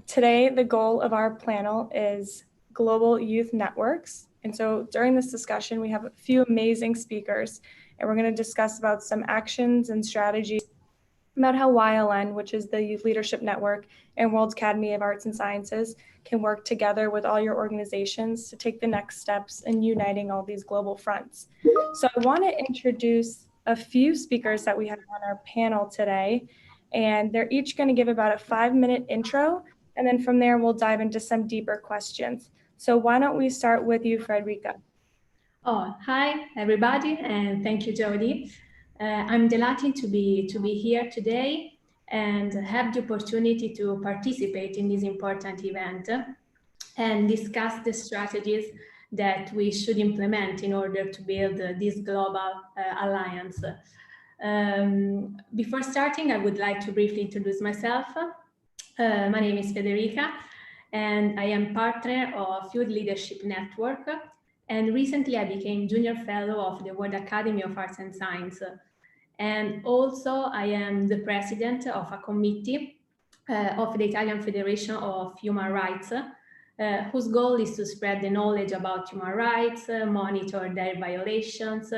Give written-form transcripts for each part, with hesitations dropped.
Today, the goal of our panel is global youth networks. And so during this discussion, we have a few amazing speakers, and we're going to discuss about some actions and strategies about how YLN, which is the Youth Leadership Network and World Academy of Arts and Sciences, can work together with all your organizations to take the next steps in uniting all these global fronts. So I want to introduce a few speakers that we have on our panel today, and they're each going to give about a 5-minute intro, and then from there we'll dive into some deeper questions. So why don't we start with you, Federica? Oh, hi everybody, and thank you, Jodi. I'm delighted to be here today and have the opportunity to participate in this important event and discuss the strategies that we should implement in order to build this global alliance. Before starting, I would like to briefly introduce myself. My name is Federica, and I am partner of Youth Leadership Network. And recently I became Junior Fellow of the World Academy of Arts and Science. And also I am the president of a committee of the Italian Federation of Human Rights, whose goal is to spread the knowledge about human rights, monitor their violations,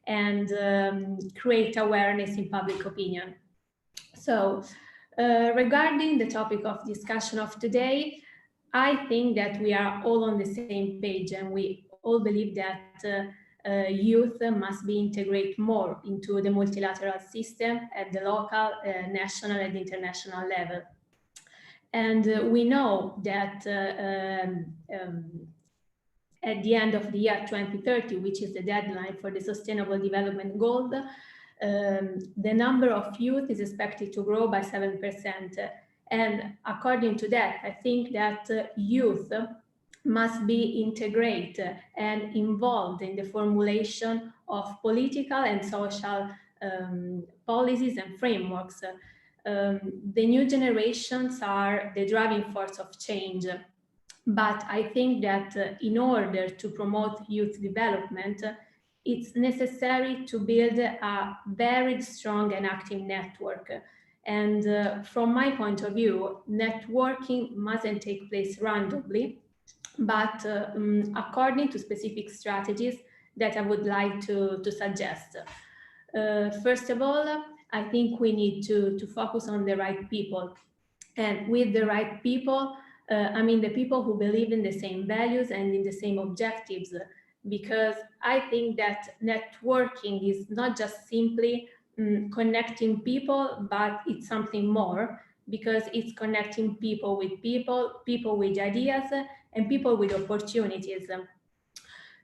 and create awareness in public opinion. So regarding the topic of discussion of today, I think that we are all on the same page, and we all believe that youth must be integrated more into the multilateral system at the local, national and international level. And we know that at the end of the year 2030, which is the deadline for the Sustainable Development Goal, the number of youth is expected to grow by 7%. And according to that, I think that youth must be integrated and involved in the formulation of political and social policies and frameworks. The new generations are the driving force of change, but I think that in order to promote youth development, it's necessary to build a very strong and active network. And from my point of view, networking mustn't take place randomly, but according to specific strategies that I would like to suggest. First of all, I think we need to focus on the right people. And with the right people, I mean the people who believe in the same values and in the same objectives, because I think that networking is not just simply connecting people, but it's something more, because it's connecting people, people with ideas, and people with opportunities.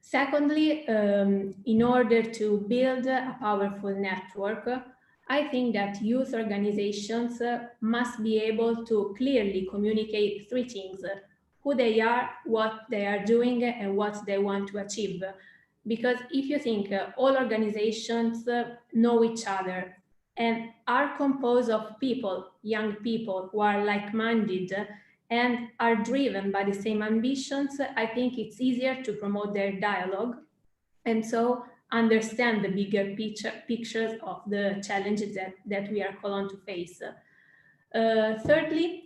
Secondly, in order to build a powerful network, I think that youth organizations must be able to clearly communicate three things: who they are, what they are doing, and what they want to achieve. Because if you think all organizations know each other and are composed of people, young people who are like-minded and are driven by the same ambitions, I think it's easier to promote their dialogue and so understand the bigger pictures of the challenges that we are called on to face. Thirdly,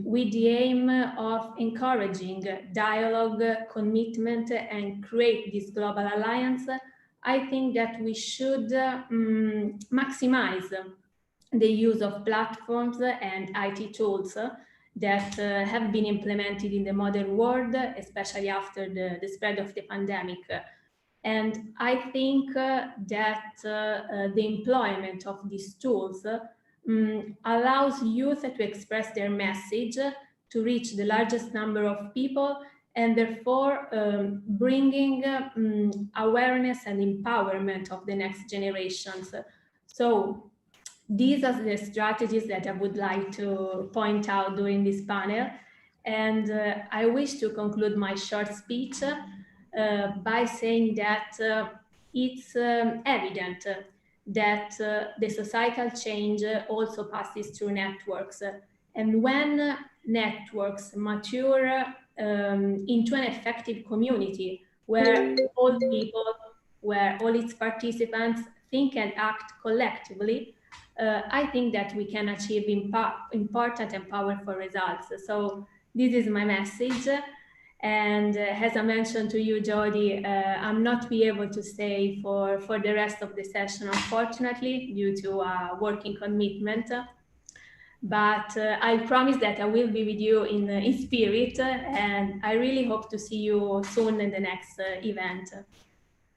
with the aim of encouraging dialogue, commitment, and create this global alliance, I think that we should maximize the use of platforms and IT tools that have been implemented in the modern world, especially after the spread of the pandemic. And I think that the employment of these tools allows youth to express their message, to reach the largest number of people, and therefore bringing awareness and empowerment of the next generations. So these are the strategies that I would like to point out during this panel. And I wish to conclude my short speech by saying that it's evident that the societal change also passes through networks. And when networks mature into an effective community where all people, where all its participants think and act collectively, I think that we can achieve important and powerful results. So this is my message. And as I mentioned to you, Jodi, I'm not be able to stay for the rest of the session, unfortunately, due to a working commitment. But I promise that I will be with you in spirit, and I really hope to see you soon in the next event.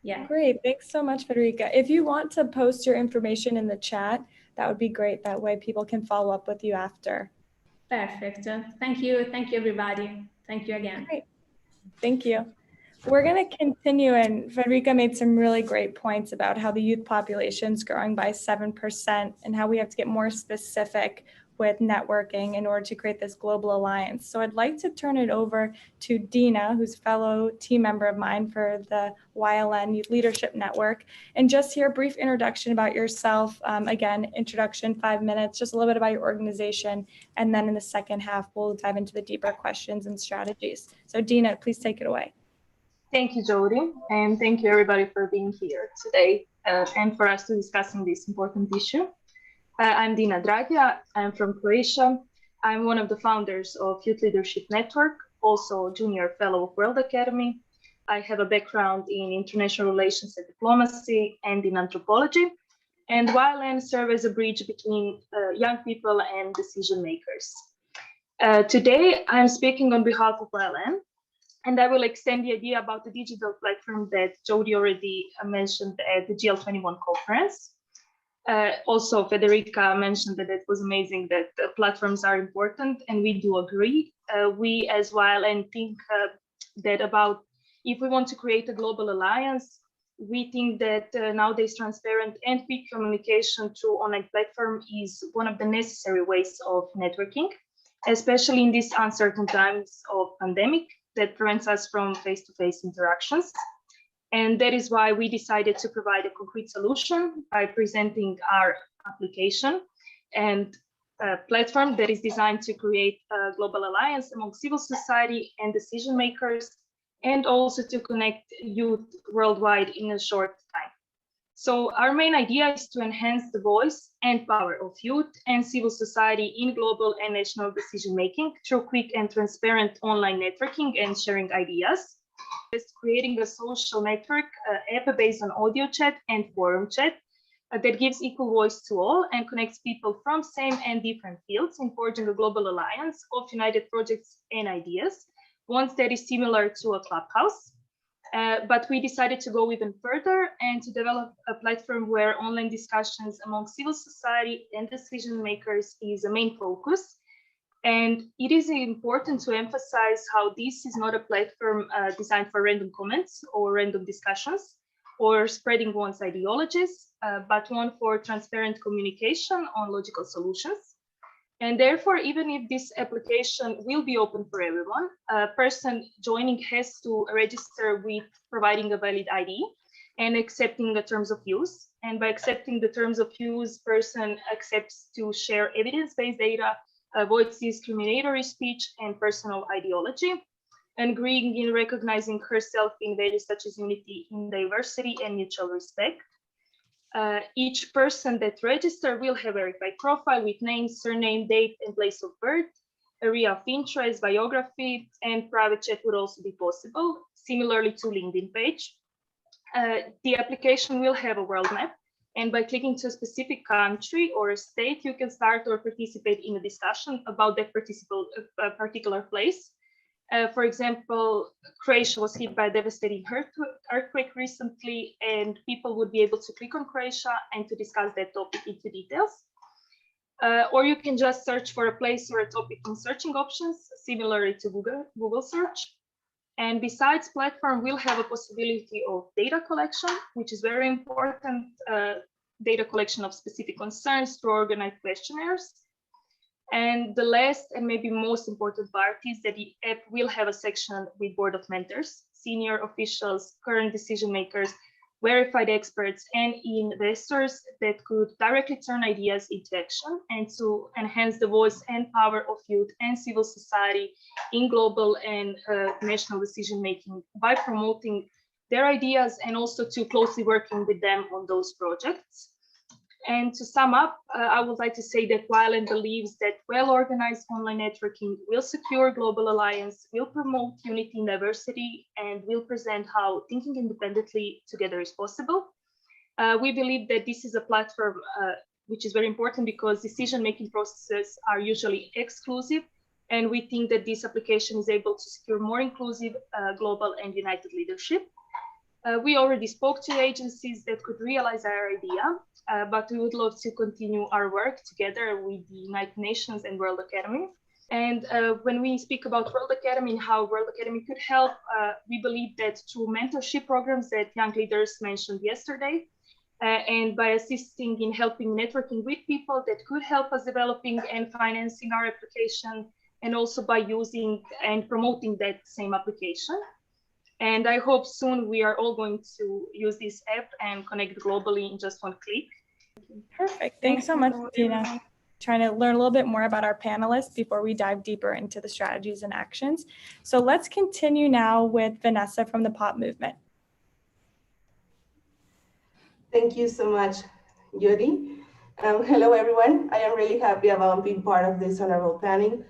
Yeah. Great. Thanks so much, Federica. If you want to post your information in the chat, that would be great. That way people can follow up with you after. Perfect. Thank you. Thank you, everybody. Thank you again. Great. Thank you. We're going to continue, and Federica made some really great points about how the youth population is growing by 7% and how we have to get more specific with networking in order to create this global alliance. So I'd like to turn it over to Dina, who's a fellow team member of mine for the YLN Youth Leadership Network, and just hear a brief introduction about yourself. Again, introduction, 5 minutes, just a little bit about your organization, and then in the second half, we'll dive into the deeper questions and strategies. So Dina, please take it away. Thank you, Jodi, and thank you everybody for being here today and for us to discussing this important issue. I'm Dina DRAGIJA. I'm from Croatia. I'm one of the founders of Youth Leadership Network, also Junior Fellow of World Academy. I have a background in international relations and diplomacy and in anthropology. And YLN serves as a bridge between young people and decision makers. Today, I'm speaking on behalf of YLN. And I will extend the idea about the digital platform that Jodi already mentioned at the GL21 conference. Also, Federica mentioned that it was amazing that platforms are important, and we do agree. We as YLN think that about if we want to create a global alliance, we think that nowadays transparent and quick communication through online platform is one of the necessary ways of networking, especially in these uncertain times of pandemic that prevents us from face-to-face interactions. And that is why we decided to provide a concrete solution by presenting our application and a platform that is designed to create a global alliance among civil society and decision makers, and also to connect youth worldwide in a short time. So our main idea is to enhance the voice and power of youth and civil society in global and national decision-making through quick and transparent online networking and sharing ideas. Is creating a social network app based on audio chat and forum chat that gives equal voice to all and connects people from same and different fields in forging a global alliance of united projects and ideas, one that is similar to a clubhouse. But we decided to go even further and to develop a platform where online discussions among civil society and decision makers is a main focus. And it is important to emphasize how this is not a platform designed for random comments or random discussions or spreading one's ideologies, but one for transparent communication on logical solutions. And therefore, even if this application will be open for everyone, a person joining has to register with providing a valid ID and accepting the terms of use. And by accepting the terms of use, person accepts to share evidence-based data, avoids discriminatory speech and personal ideology, and agreeing in recognizing herself in values such as unity in diversity and mutual respect. Each person that registers will have a verified profile with name, surname, date, and place of birth, area of interest, biography, and private chat would also be possible, similarly to LinkedIn page. The application will have a world map, and by clicking to a specific country or a state, you can start or participate in a discussion about that particular place. For example, Croatia was hit by a devastating earthquake recently, and people would be able to click on Croatia and to discuss that topic into details. Or you can just search for a place or a topic in searching options, similarly to Google search. And besides, platform will have a possibility of data collection, which is very important, data collection of specific concerns through organized questionnaires. And the last and maybe most important part is that the app will have a section with board of mentors, senior officials, current decision makers, verified experts, and investors that could directly turn ideas into action and to enhance the voice and power of youth and civil society in global and national decision making by promoting their ideas and also to closely working with them on those projects. And to sum up, I would like to say that WAAS believes that well-organized online networking will secure global alliance, will promote unity and diversity, and will present how thinking independently together is possible. We believe that this is a platform which is very important because decision-making processes are usually exclusive, and we think that this application is able to secure more inclusive, global, and united leadership. We already spoke to agencies that could realize our idea, but we would love to continue our work together with the United Nations and World Academy. And when we speak about World Academy and how World Academy could help, we believe that through mentorship programs that young leaders mentioned yesterday, and by assisting in helping networking with people that could help us developing and financing our application, and also by using and promoting that same application. And I hope soon we are all going to use this app and connect globally in just one click. Perfect. Thanks so much, Dina. Trying to learn a little bit more about our panelists before we dive deeper into the strategies and actions. So let's continue now with Vanessa from the POP movement. Thank you so much, Jodi. Hello, everyone. I am really happy about being part of this honorable panel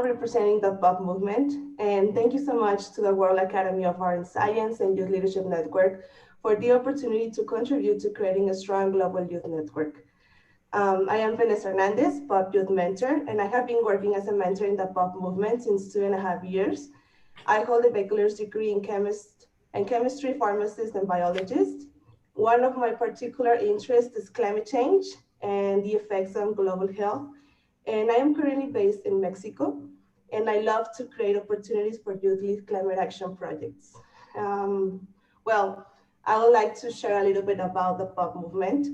representing the POP movement. And thank you so much to the World Academy of Art and Science and Youth Leadership Network for the opportunity to contribute to creating a strong global youth network. I am Vanessa Hernandez, POP Youth Mentor, and I have been working as a mentor in the POP movement since 2.5 years. I hold a bachelor's degree in chemistry, pharmacist, and biologist. One of my particular interests is climate change and the effects on global health. And I am currently based in Mexico, and I love to create opportunities for youth-led climate action projects. Well, I would like to share a little bit about the POP movement.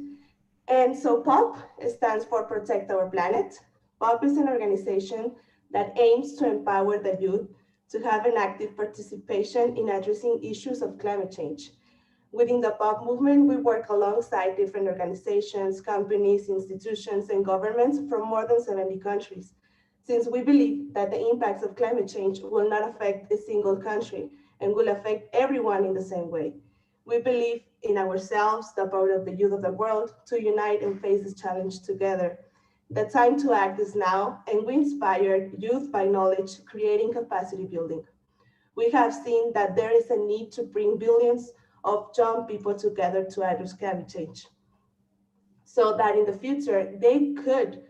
And so POP stands for Protect Our Planet. POP is an organization that aims to empower the youth to have an active participation in addressing issues of climate change. Within the POP movement, we work alongside different organizations, companies, institutions, and governments from more than 70 countries, since we believe that the impacts of climate change will not affect a single country and will affect everyone in the same way. We believe in ourselves, the power of the youth of the world, to unite and face this challenge together. The time to act is now, and we inspire youth by knowledge, creating capacity building. We have seen that there is a need to bring billions of young people together to address climate change, so that in the future, they could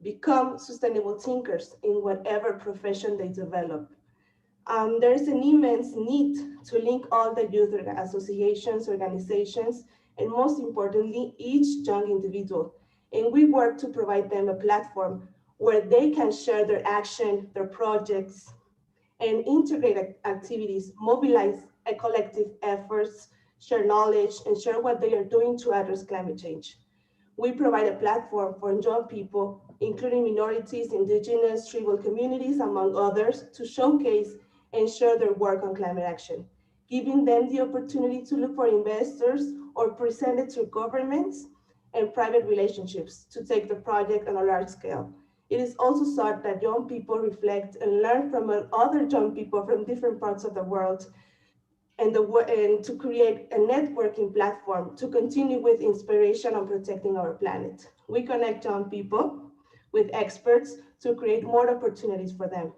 become sustainable thinkers in whatever profession they develop. There is an immense need to link all the youth associations, organizations, and most importantly, each young individual. And we work to provide them a platform where they can share their action, their projects, and integrate activities, mobilize a collective efforts, share knowledge, and share what they are doing to address climate change. We provide a platform for young people, including minorities, indigenous, tribal communities, among others, to showcase and share their work on climate action, giving them the opportunity to look for investors or present it to governments and private relationships to take the project on a large scale. It is also sought that young people reflect and learn from other young people from different parts of the world, and to create a networking platform to continue with inspiration on protecting our planet. We connect young people with experts to create more opportunities for them.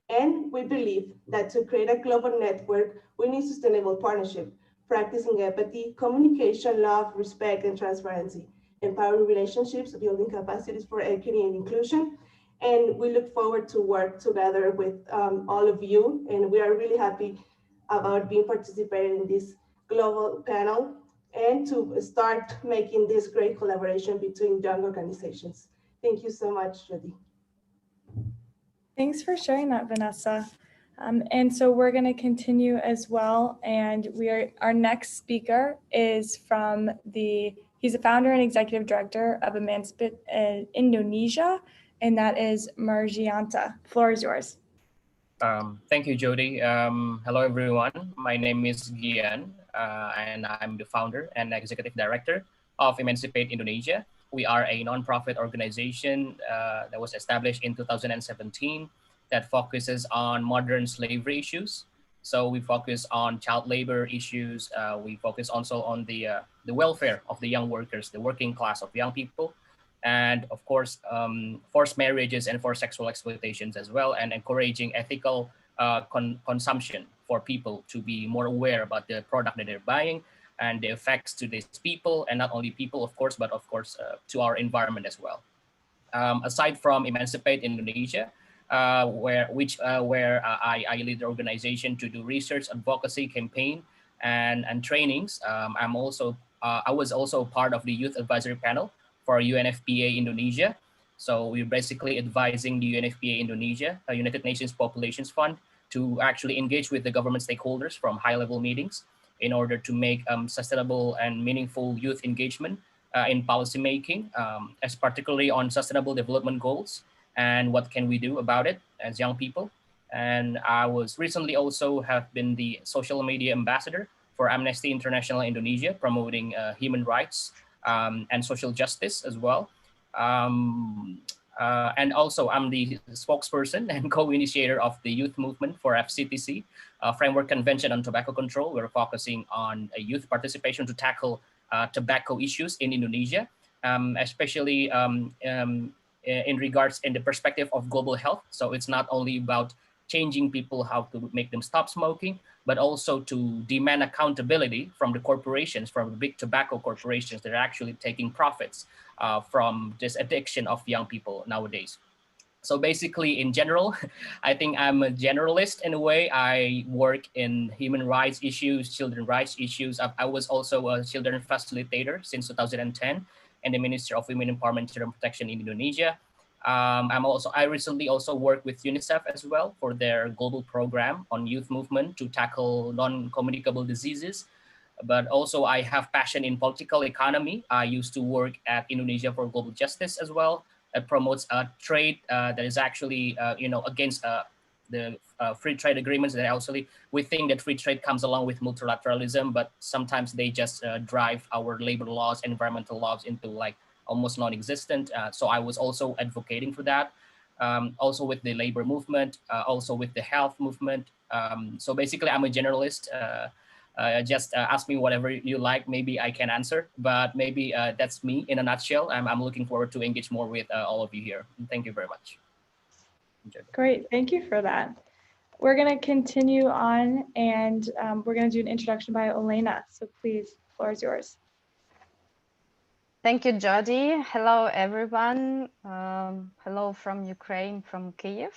And we believe that to create a global network, we need sustainable partnership, practicing empathy, communication, love, respect, and transparency, empowering relationships, building capacities for equity and inclusion. And we look forward to work together with all of you. And we are really happy about being participating in this global panel and to start making this great collaboration between young organizations. Thank you so much, Jodi. Thanks for sharing that, Vanessa. And so we're going to continue as well. And our next speaker is he's a founder and executive director of Emancipate Indonesia, and that is Margianta. Floor is yours. Thank you, Jodi. Hello, everyone. My name is Gian, and I'm the founder and executive director of Emancipate Indonesia. We are a nonprofit organization that was established in 2017 that focuses on modern slavery issues. So we focus on child labor issues. We focus also on the the welfare of the young workers, the working class of young people, and of course, forced marriages and forced sexual exploitations as well, and encouraging ethical consumption for people to be more aware about the product that they're buying and the effects to these people, and not only people, of course, but of course to our environment as well. Aside from Emancipate Indonesia, where I lead the organization to do research, advocacy, campaign, and trainings. I was also part of the youth advisory panel for UNFPA Indonesia. So we're basically advising the UNFPA Indonesia, United Nations Populations Fund, to actually engage with the government stakeholders from high-level meetings in order to make sustainable and meaningful youth engagement in policymaking, as particularly on sustainable development goals and what can we do about it as young people. And I was recently also have been the social media ambassador for Amnesty International Indonesia, promoting human rights and social justice as well. And also I'm the spokesperson and co-initiator of the youth movement for FCTC, Framework Convention on Tobacco Control. We're focusing on youth participation to tackle tobacco issues in Indonesia, especially in regards in the perspective of global health. So it's not only about changing people how to make them stop smoking, but also to demand accountability from the corporations, from the big tobacco corporations that are actually taking profits from this addiction of young people nowadays. So basically, in general, I think I'm a generalist in a way. I work in human rights issues, children rights issues. I was also a children facilitator since 2010 in the Ministry of Women Empowerment and Children Protection in Indonesia. I recently also worked with UNICEF as well for their global program on youth movement to tackle non-communicable diseases. But also I have passion in political economy. I used to work at Indonesia for Global Justice as well. It promotes a trade that is actually, against the free trade agreements. That actually, we think that free trade comes along with multilateralism, but sometimes they just drive our labor laws, environmental laws into like almost non-existent. So I was also advocating for that. Also with the labor movement, also with the health movement. So basically I'm a generalist. Just ask me whatever you like, maybe I can answer, but maybe that's me in a nutshell. I'm looking forward to engage more with all of you here. Thank you very much. Great, thank you for that. We're gonna continue on and we're gonna do an introduction by Olena. So please, the floor is yours. Thank you, Jodi. Hello, everyone. Hello from Ukraine, from Kyiv.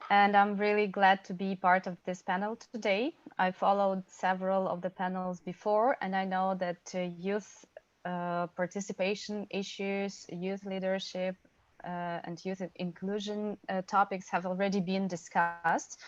And I'm really glad to be part of this panel today. I followed several of the panels before, and I know that youth participation issues, youth leadership, and youth inclusion topics have already been discussed.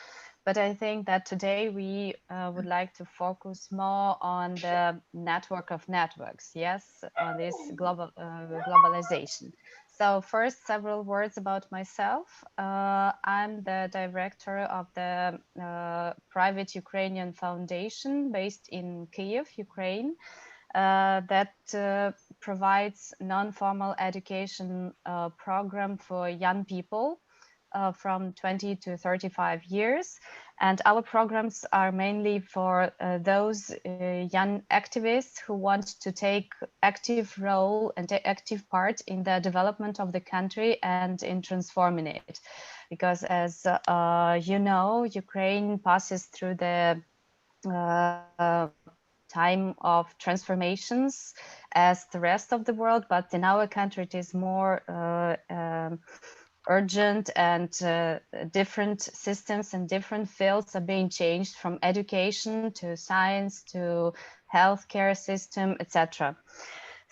But I think that today we would like to focus more on the network of networks, yes, on this globalization. So first, several words about myself. I'm the director of the private Ukrainian foundation based in Kyiv, Ukraine, that provides non-formal education program for young people from 20 to 35 years. And our programs are mainly for those young activists who want to take active role and active part in the development of the country and in transforming it. Because as you know, Ukraine passes through the time of transformations as the rest of the world, but in our country it is more urgent, and different systems and different fields are being changed, from education to science to healthcare system, etc.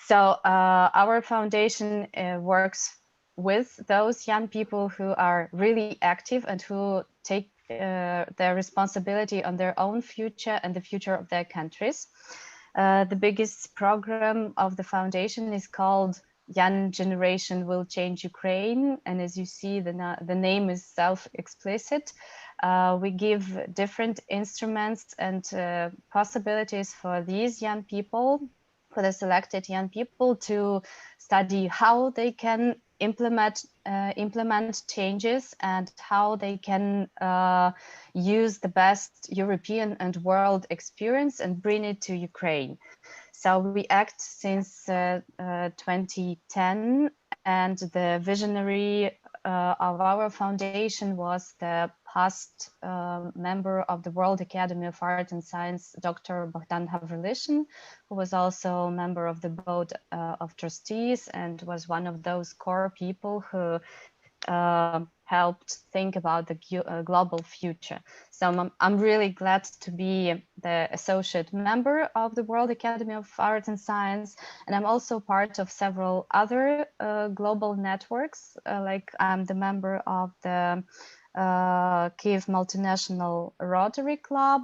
So our foundation works with those young people who are really active and who take their responsibility on their own future and the future of their countries. The biggest program of the foundation is called Young Generation Will Change Ukraine. And as you see, the name is self-explicit. We give different instruments and possibilities for these young people, for the selected young people, to study how they can implement changes and how they can use the best European and world experience and bring it to Ukraine. So we act since 2010, and the visionary of our foundation was the past member of the World Academy of Art and Science, Dr. Bohdan Hawrylyshyn, who was also a member of the board of trustees and was one of those core people who helped think about the global future. So I'm really glad to be the associate member of the World Academy of Art and Science, and I'm also part of several other global networks, like I'm the member of the Kyiv Multinational Rotary Club.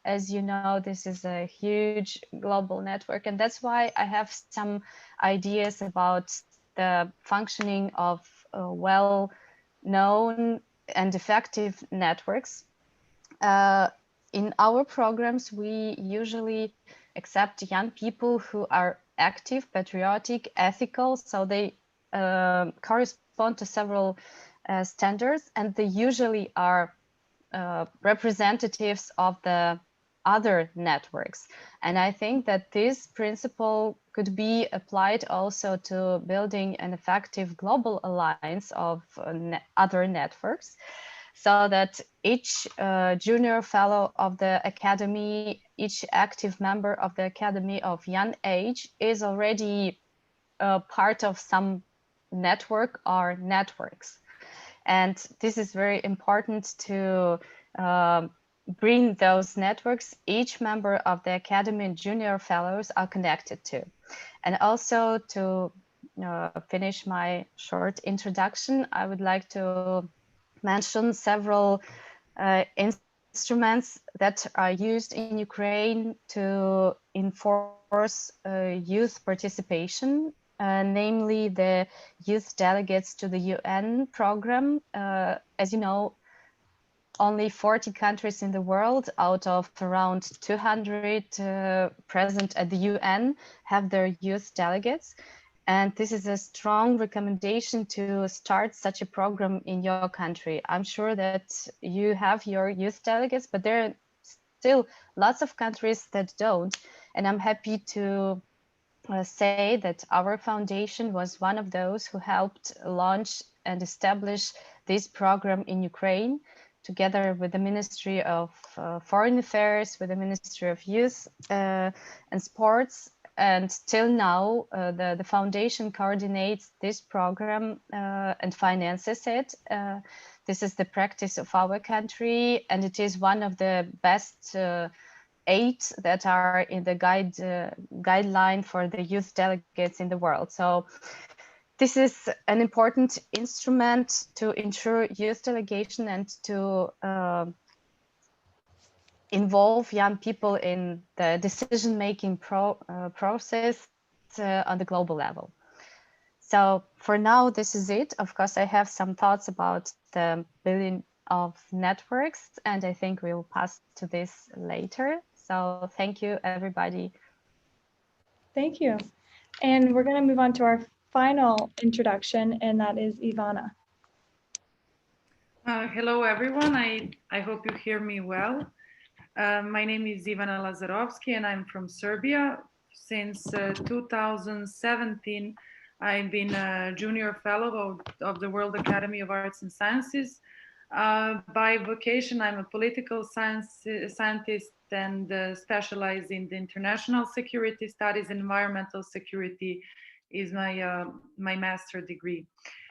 As you know, this is a huge global network, and that's why I have some ideas about the functioning of well-known and effective networks. In our programs, we usually accept young people who are active, patriotic, ethical, so they correspond to several standards, and they usually are representatives of the other networks. And I think that this principle could be applied also to building an effective global alliance of other networks, so that each junior fellow of the academy, each active member of the academy of young age is already part of some network or networks. And this is very important to bring those networks each member of the academy and junior fellows are connected to. And also to finish my short introduction, I would like to mention several instruments that are used in Ukraine to enforce youth participation, namely the youth delegates to the UN program. As you know, only 40 countries in the world out of around 200 present at the UN have their youth delegates. And this is a strong recommendation to start such a program in your country. I'm sure that you have your youth delegates, but there are still lots of countries that don't. And I'm happy to say that our foundation was one of those who helped launch and establish this program in Ukraine, together with the Ministry of Foreign Affairs, with the Ministry of Youth and Sports. And till now, the foundation coordinates this program and finances it. This is the practice of our country, and it is one of the best 8 that are in the guideline for the youth delegates in the world. So this is an important instrument to ensure youth delegation and to involve young people in the decision-making process on the global level. So for now, this is it. Of course, I have some thoughts about the billion of networks, and I think we will pass to this later. So thank you, everybody. Thank you. And we're going to move on to our final introduction, and that is Ivana. Hello, everyone. I hope you hear me well. My name is Ivana LAZAROVSKI, and I'm from Serbia. Since 2017, I've been a junior fellow of the World Academy of Arts and Sciences. By vocation, I'm a political scientist and specialize in the international security studies. Environmental security is my master degree.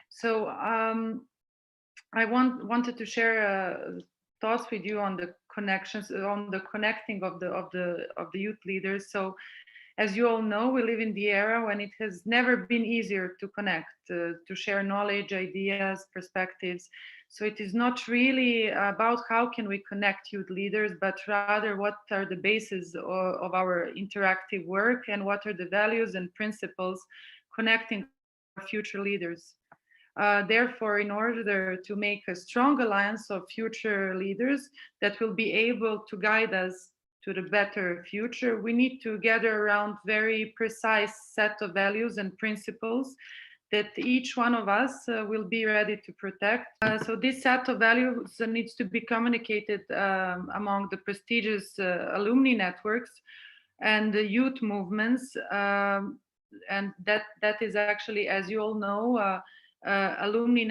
So I wanted to share thoughts with you on the connections, on the connecting of the youth leaders. So, as you all know, we live in the era when it has never been easier to connect, to share knowledge, ideas, perspectives. So it is not really about how can we connect youth leaders, but rather what are the bases of our interactive work and what are the values and principles connecting our future leaders. Therefore, in order to make a strong alliance of future leaders that will be able to guide us to the better future, we need to gather around very precise set of values and principles that each one of us will be ready to protect. So this set of values needs to be communicated among the prestigious alumni networks and the youth movements. And that is actually, as you all know, alumni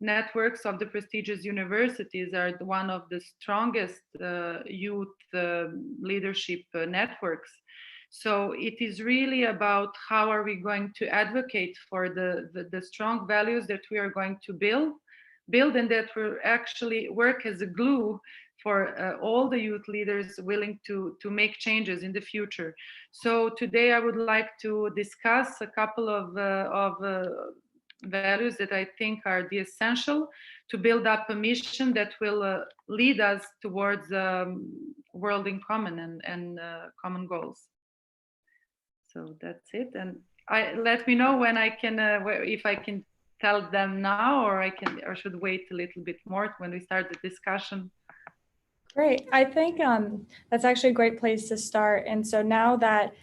networks of the prestigious universities are one of the strongest youth leadership networks. So it is really about how are we going to advocate for the strong values that we are going to build, and that will actually work as a glue for all the youth leaders willing to make changes in the future. So today I would like to discuss a couple of values that I think are the essential to build up a mission that will lead us towards world in common and common goals. So that's it. And let me know when I can, if I can tell them now, or should wait a little bit more when we start the discussion. Great. I think that's actually a great place to start. And so now that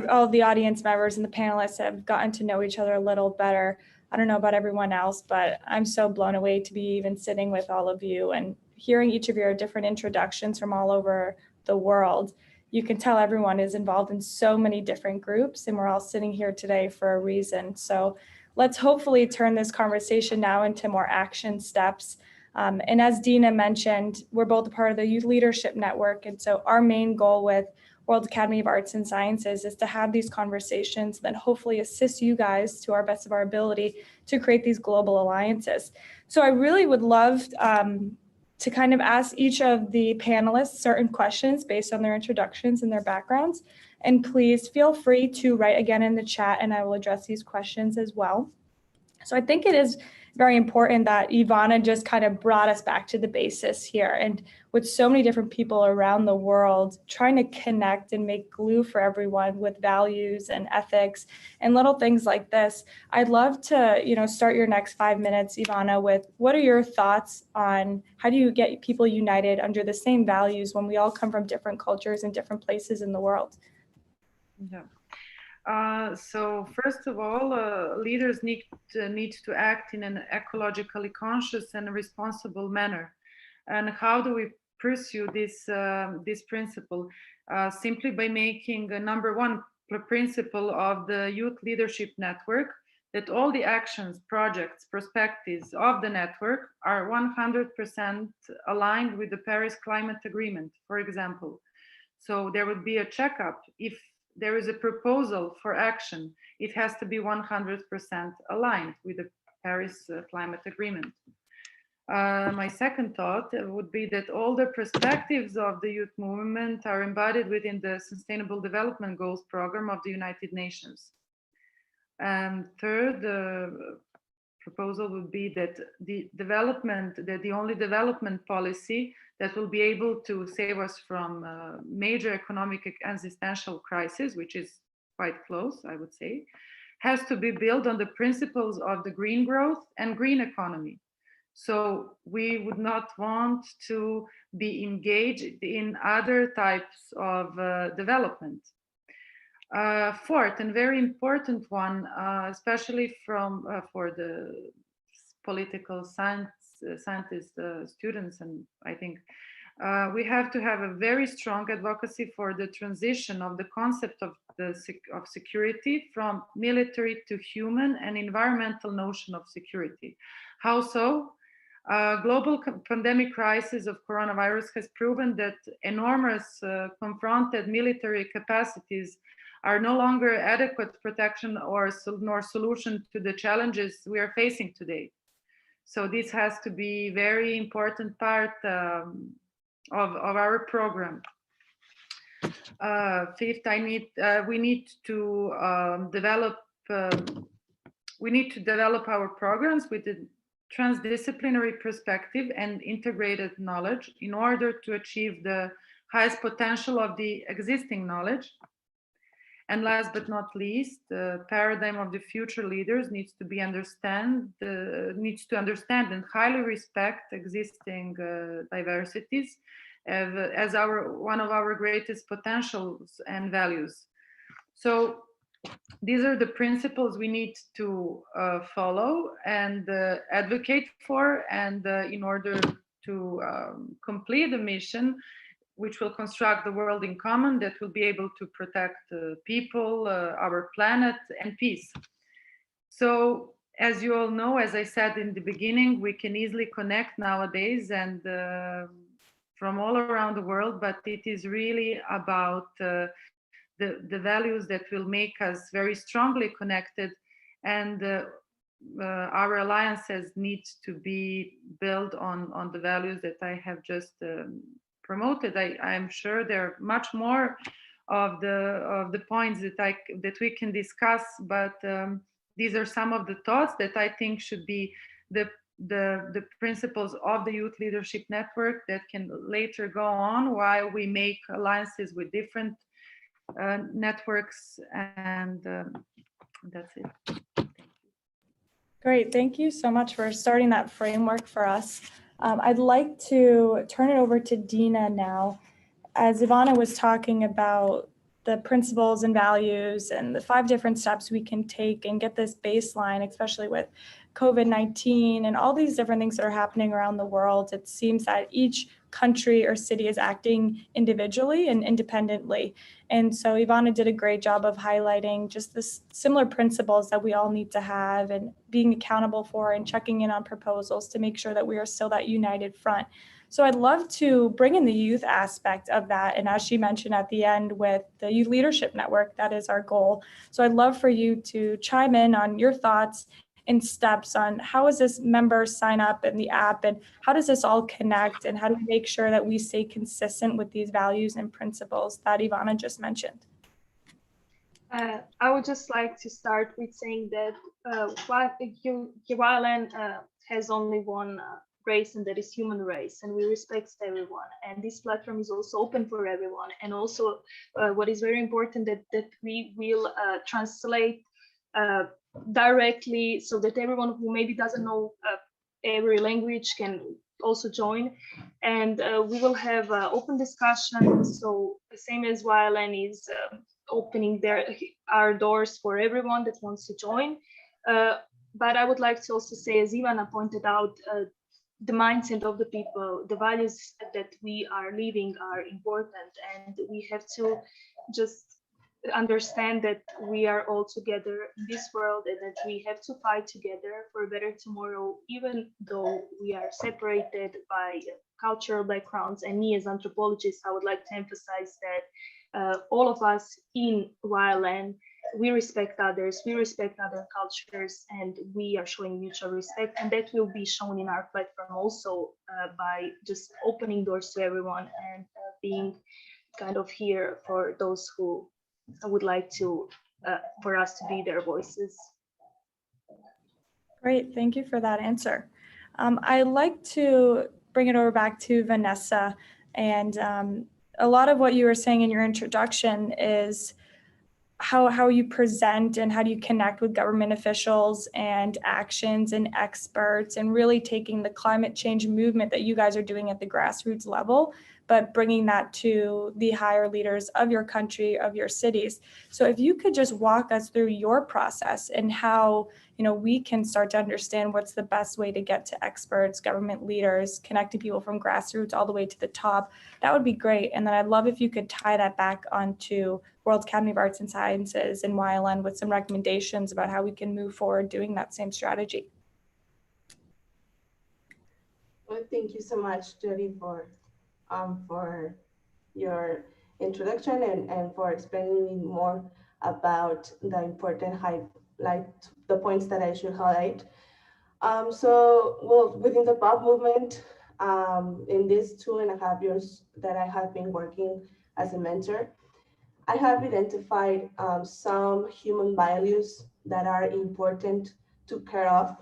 all the audience members and the panelists have gotten to know each other a little better, I don't know about everyone else, but I'm so blown away to be even sitting with all of you and hearing each of your different introductions from all over the world. You can tell everyone is involved in so many different groups, and we're all sitting here today for a reason. So let's hopefully turn this conversation now into more action steps. And as Dina mentioned, we're both a part of the Youth Leadership Network. And so our main goal with World Academy of Arts and Sciences is to have these conversations that hopefully assist you guys to our best of our ability to create these global alliances. So I really would love to kind of ask each of the panelists certain questions based on their introductions and their backgrounds. And please feel free to write again in the chat, and I will address these questions as well. So I think it is very important that Ivana just kind of brought us back to the basis here. And with so many different people around the world trying to connect and make glue for everyone with values and ethics and little things like this, I'd love to, start your next 5 minutes, Ivana, with what are your thoughts on how do you get people united under the same values when we all come from different cultures and different places in the world? Yeah. So first of all, leaders need to act in an ecologically conscious and responsible manner. And how do we pursue this principle? Simply by making a number one principle of the Youth Leadership Network that all the actions, projects, perspectives of the network are 100% aligned with the Paris Climate Agreement, for example. So there would be a checkup. If there is a proposal for action, it has to be 100% aligned with the Paris Climate Agreement. My second thought would be that all the perspectives of the youth movement are embodied within the Sustainable Development Goals program of the United Nations. And third proposal would be that the only development policy that will be able to save us from major economic and existential crisis, which is quite close, I would say, has to be built on the principles of the green growth and green economy. So we would not want to be engaged in other types of development. Fourth and very important one, especially for the political scientist students, and I think we have to have a very strong advocacy for the transition of the concept of security from military to human and environmental notion of security. How so? Global pandemic crisis of coronavirus has proven that enormous confronted military capacities are no longer adequate protection nor solution to the challenges we are facing today. So this has to be very important part of our program. Fifth, we need to develop our programs with a transdisciplinary perspective and integrated knowledge in order to achieve the highest potential of the existing knowledge. And last but not least, the paradigm of the future leaders needs to understand and highly respect existing diversities as one of our greatest potentials and values. So these are the principles we need to follow and advocate for, and in order to complete the mission, which will construct the world in common, that will be able to protect people, our planet, and peace. So, as you all know, as I said in the beginning, we can easily connect nowadays and from all around the world, but it is really about the values that will make us very strongly connected, and our alliances need to be built on the values that I have just promoted. I'm sure there are much more of the points that we can discuss, but these are some of the thoughts that I think should be the principles of the Youth Leadership Network that can later go on while we make alliances with different networks, and that's it. Great, thank you so much for starting that framework for us. I'd like to turn it over to Dina now. As Ivana was talking about the principles and values and the 5 different steps we can take and get this baseline, especially with COVID-19 and all these different things that are happening around the world, it seems that each country or city is acting individually and independently. And so Ivana did a great job of highlighting just the similar principles that we all need to have and being accountable for and checking in on proposals to make sure that we are still that united front. So I'd love to bring in the youth aspect of that. And as she mentioned at the end with the Youth Leadership Network, that is our goal. So I'd love for you to chime in on your thoughts and steps on how is this member sign up in the app and how does this all connect and how do we make sure that we stay consistent with these values and principles that Ivana just mentioned? I would just like to start with saying that UALN has only one race, and that is human race, and we respect everyone, and this platform is also open for everyone. And also what is very important that we will translate directly so that everyone who maybe doesn't know every language can also join, and we will have open discussion. So the same as YLN is opening our doors for everyone that wants to join, but I would like to also say, as Ivana pointed out, the mindset of the people, the values that we are living are important, and we have to just understand that we are all together in this world and that we have to fight together for a better tomorrow, even though we are separated by cultural backgrounds. And me as anthropologist, I would like to emphasize that all of us in YLN, we respect others, we respect other cultures, and we are showing mutual respect, and that will be shown in our platform also by just opening doors to everyone and being kind of here for those who would like to, for us to be their voices. Great, thank you for that answer. I'd like to bring it over back to Vanessa, and a lot of what you were saying in your introduction is how you present and how do you connect with government officials and actions and experts, and really taking the climate change movement that you guys are doing at the grassroots level, but bringing that to the higher leaders of your country, of your cities. So if you could just walk us through your process and how, you know, we can start to understand what's the best way to get to experts, government leaders, connecting people from grassroots all the way to the top, that would be great. And then I'd love if you could tie that back onto World Academy of Arts and Sciences and YLN with some recommendations about how we can move forward doing that same strategy. Well, thank you so much, Jodi, for your introduction and for explaining more about the important the points that I should highlight. Well, within the BOP movement, in these 2.5 years that I have been working as a mentor, I have identified some human values that are important to care of.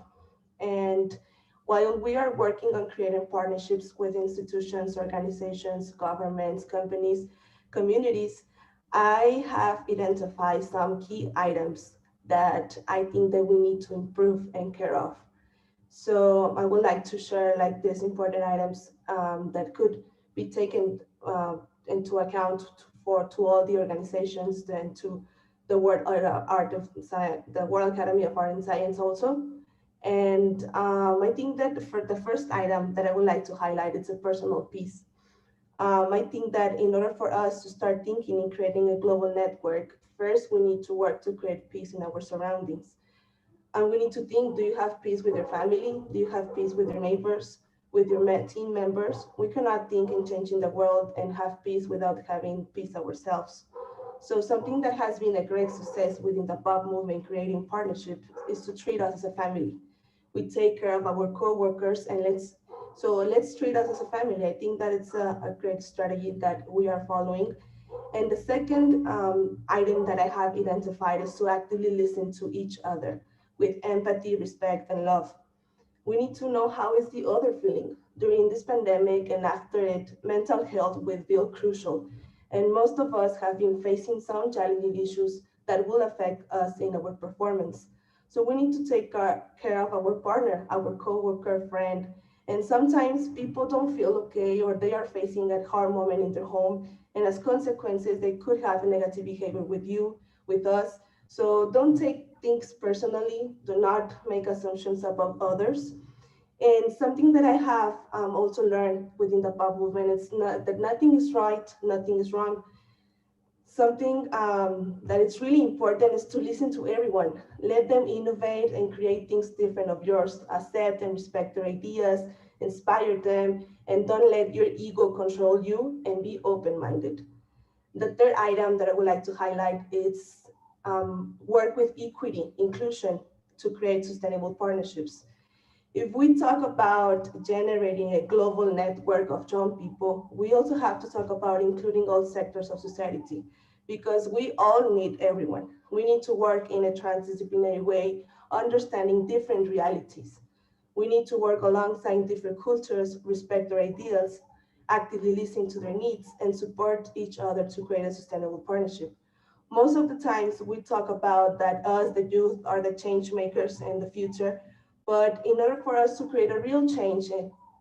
And while we are working on creating partnerships with institutions, organizations, governments, companies, communities, I have identified some key items that I think that we need to improve and care of. So I would like to share like these important items that could be taken into account to all the organizations and to the World Academy of Art and Science also. And I think that for the first item that I would like to highlight is a personal peace. I think that in order for us to start thinking in creating a global network, first we need to work to create peace in our surroundings. And we need to think, do you have peace with your family? Do you have peace with your neighbors, with your team members? We cannot think in changing the world and have peace without having peace ourselves. So something that has been a great success within the BOP movement, creating partnerships, is to treat us as a family. We take care of our co-workers and let's treat us as a family. I think that it's a great strategy that we are following. And the second item that I have identified is to actively listen to each other with empathy, respect, and love. We need to know how is the other feeling. During this pandemic and after it, mental health will feel crucial. And most of us have been facing some challenging issues that will affect us in our performance. So we need to take care of our partner, our coworker, friend. And sometimes people don't feel okay or they are facing a hard moment in their home. And as consequences, they could have negative behavior with you, with us. So don't take things personally. Do not make assumptions about others. And something that I have also learned within the BOP movement is that nothing is right, nothing is wrong. Something that is really important is to listen to everyone. Let them innovate and create things different of yours. Accept and respect their ideas, inspire them, and don't let your ego control you, and be open-minded. The third item that I would like to highlight is work with equity, inclusion to create sustainable partnerships. If we talk about generating a global network of young people, we also have to talk about including all sectors of society, because we all need everyone. We need to work in a transdisciplinary way, understanding different realities. We need to work alongside different cultures, respect their ideals, actively listen to their needs, and support each other to create a sustainable partnership. Most of the times we talk about that us, the youth, are the change makers in the future, but in order for us to create a real change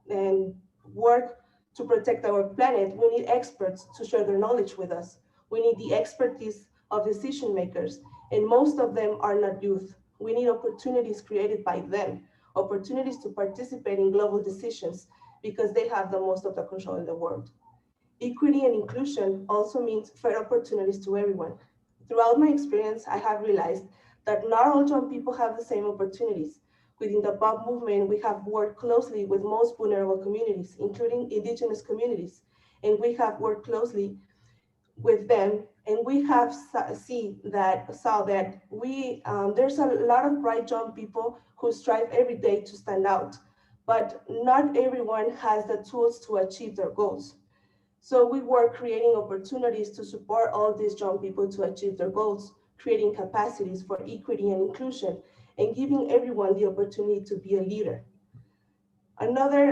and work to protect our planet, we need experts to share their knowledge with us. We need the expertise of decision makers, and most of them are not youth. We need opportunities created by them, opportunities to participate in global decisions, because they have the most of the control in the world. Equity and inclusion also means fair opportunities to everyone. Throughout my experience, I have realized that not all young people have the same opportunities. Within the BOP movement, we have worked closely with most vulnerable communities, including indigenous communities, and we have worked closely with them, and we have saw that there's a lot of bright young people who strive every day to stand out, but not everyone has the tools to achieve their goals. So we were creating opportunities to support all these young people to achieve their goals, creating capacities for equity and inclusion, and giving everyone the opportunity to be a leader. Another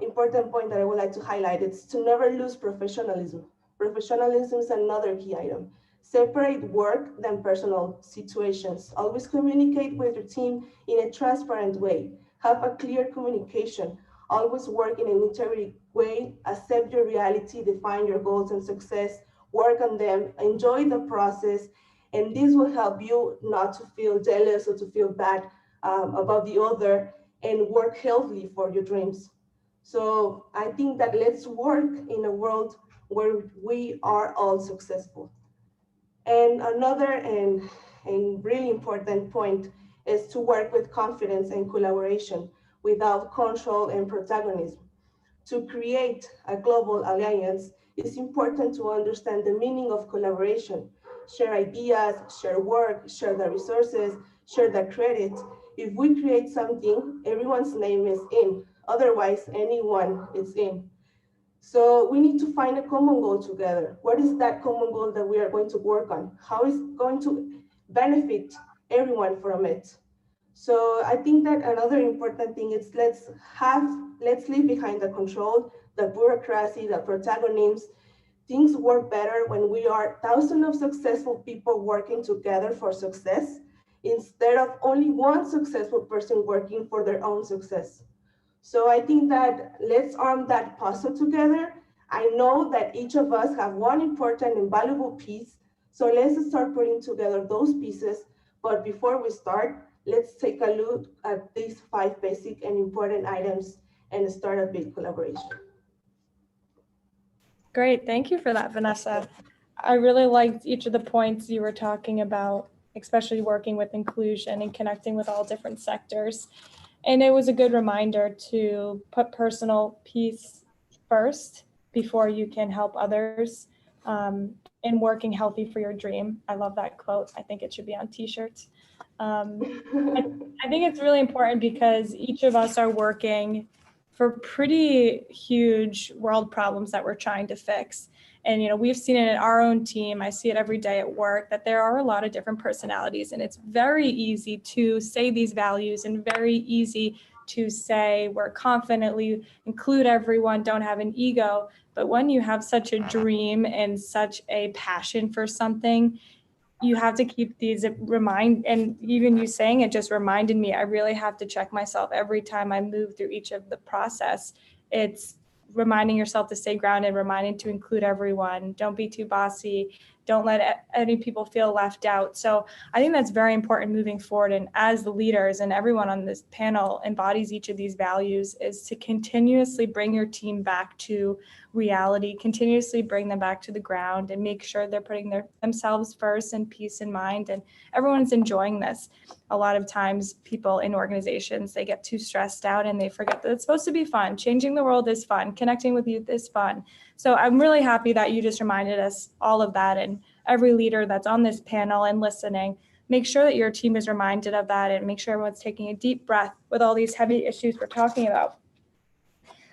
important point that I would like to highlight is to never lose professionalism. Professionalism is another key item. Separate work than personal situations. Always communicate with your team in a transparent way. Have a clear communication. Always work in an integrity way. Accept your reality, define your goals and success, work on them, enjoy the process, and this will help you not to feel jealous or to feel bad about the other, and work healthily for your dreams. So I think that let's work in a world where we are all successful. And another and really important point is to work with confidence and collaboration without control and protagonism. To create a global alliance, it's important to understand the meaning of collaboration. Share ideas, share work, share the resources, share the credit. If we create something, everyone's name is in. Otherwise, anyone is in. So we need to find a common goal together. What is that common goal that we are going to work on? How is it going to benefit everyone from it? So I think that another important thing is let's leave behind the control, the bureaucracy, the protagonism. Things work better when we are thousands of successful people working together for success, instead of only one successful person working for their own success. So I think that let's arm that puzzle together. I know that each of us have one important and valuable piece. So let's start putting together those pieces. But before we start, let's take a look at these 5 basic and important items and start a big collaboration. Great, thank you for that, Vanessa. I really liked each of the points you were talking about, especially working with inclusion and connecting with all different sectors. And it was a good reminder to put personal peace first before you can help others, and working healthy for your dream. I love that quote. I think it should be on t-shirts. I think it's really important because each of us are working for pretty huge world problems that we're trying to fix. And, you know, we've seen it in our own team. I see it every day at work that there are a lot of different personalities, and it's very easy to say these values and very easy to say we're confidently include everyone, don't have an ego. But when you have such a dream and such a passion for something, you have to keep these and even you saying it just reminded me, I really have to check myself every time I move through each of the process. It's reminding yourself to stay grounded, reminding to include everyone, don't be too bossy, don't let any people feel left out. So I think that's very important moving forward. And as the leaders and everyone on this panel embodies each of these values, is to continuously bring your team back to reality, continuously bring them back to the ground and make sure they're putting themselves first and peace in mind. And everyone's enjoying this. A lot of times people in organizations, they get too stressed out and they forget that it's supposed to be fun. Changing the world is fun. Connecting with youth is fun. So I'm really happy that you just reminded us all of that, and every leader that's on this panel and listening, make sure that your team is reminded of that and make sure everyone's taking a deep breath with all these heavy issues we're talking about.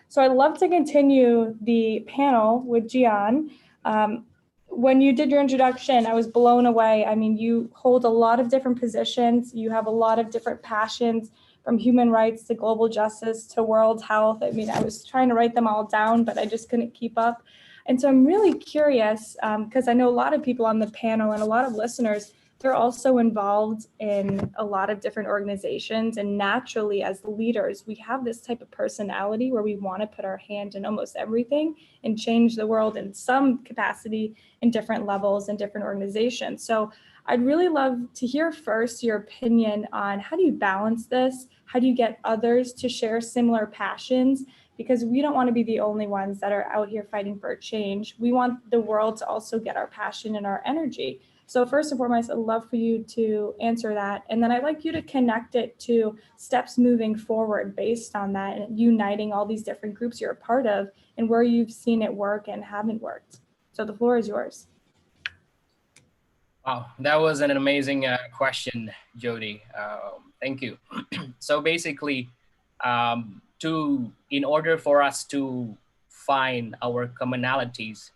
So I'd love to continue the panel with Gian. When you did your introduction, I was blown away. I mean, you hold a lot of different positions. You have a lot of different passions, from human rights to global justice to world health. I mean, I was trying to write them all down, but I just couldn't keep up. And so I'm really curious, because I know a lot of people on the panel and a lot of listeners, they're also involved in a lot of different organizations. And naturally, as leaders, we have this type of personality where we want to put our hand in almost everything and change the world in some capacity in different levels and different organizations. So I'd really love to hear first your opinion on how do you balance this? How do you get others to share similar passions? Because we don't want to be the only ones that are out here fighting for a change. We want the world to also get our passion and our energy. So first and foremost, I'd love for you to answer that. And then I'd like you to connect it to steps moving forward based on that and uniting all these different groups you're a part of and where you've seen it work and haven't worked. So the floor is yours. Wow, that was an amazing question, Jodi. Thank you. So basically, in order for us to find our commonalities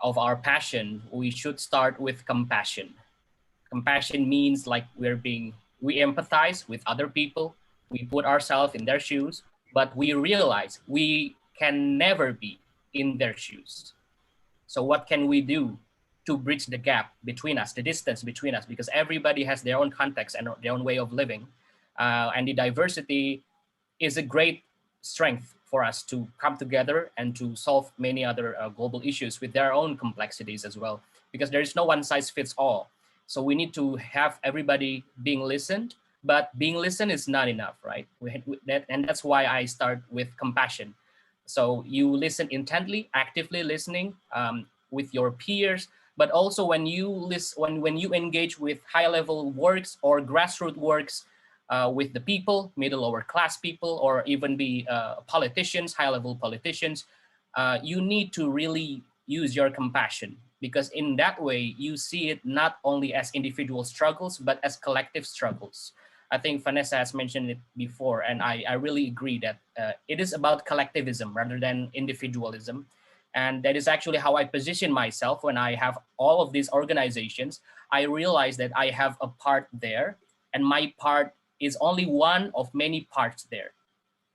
of our passion, we should start with compassion. Compassion means like we empathize with other people, we put ourselves in their shoes, but we realize we can never be in their shoes. So what can we do to bridge the gap between us, the distance between us, because everybody has their own context and their own way of living. And the diversity is a great strength for us to come together and to solve many other global issues with their own complexities as well, because there is no one size fits all. So we need to have everybody being listened, but being listened is not enough, right? And that's why I start with compassion. So you listen intently, actively listening with your peers, but also when you when you engage with high-level works or grassroots works with the people, middle, lower class people, or even be politicians, high-level politicians, you need to really use your compassion, because in that way you see it not only as individual struggles but as collective struggles. I think Vanessa has mentioned it before, and I really agree that it is about collectivism rather than individualism. And that is actually how I position myself when I have all of these organizations. I realize that I have a part there, and my part is only one of many parts there.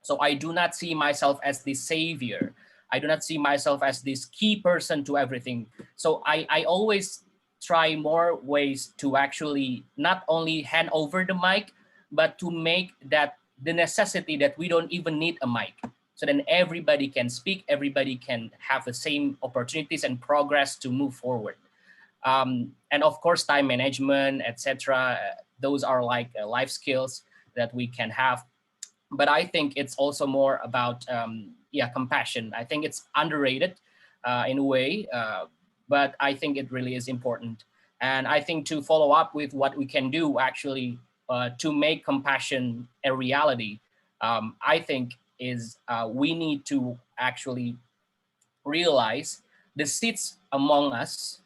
So I do not see myself as the savior. I do not see myself as this key person to everything. So I always try more ways to actually not only hand over the mic, but to make that the necessity that we don't even need a mic. So then everybody can speak, everybody can have the same opportunities and progress to move forward. And of course, time management, etc. Those are like life skills that we can have. But I think it's also more about compassion. I think it's underrated in a way, but I think it really is important. And I think to follow up with what we can do actually to make compassion a reality, I think is we need to actually realize the seats among us,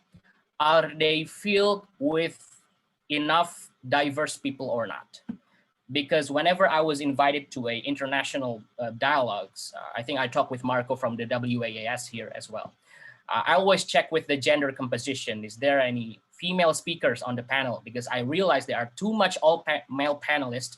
are they filled with enough diverse people or not? Because whenever I was invited to a international dialogues, I think I talked with Marco from the WAAS here as well. I always check with the gender composition. Is there any female speakers on the panel? Because I realized there are too much all male panelists,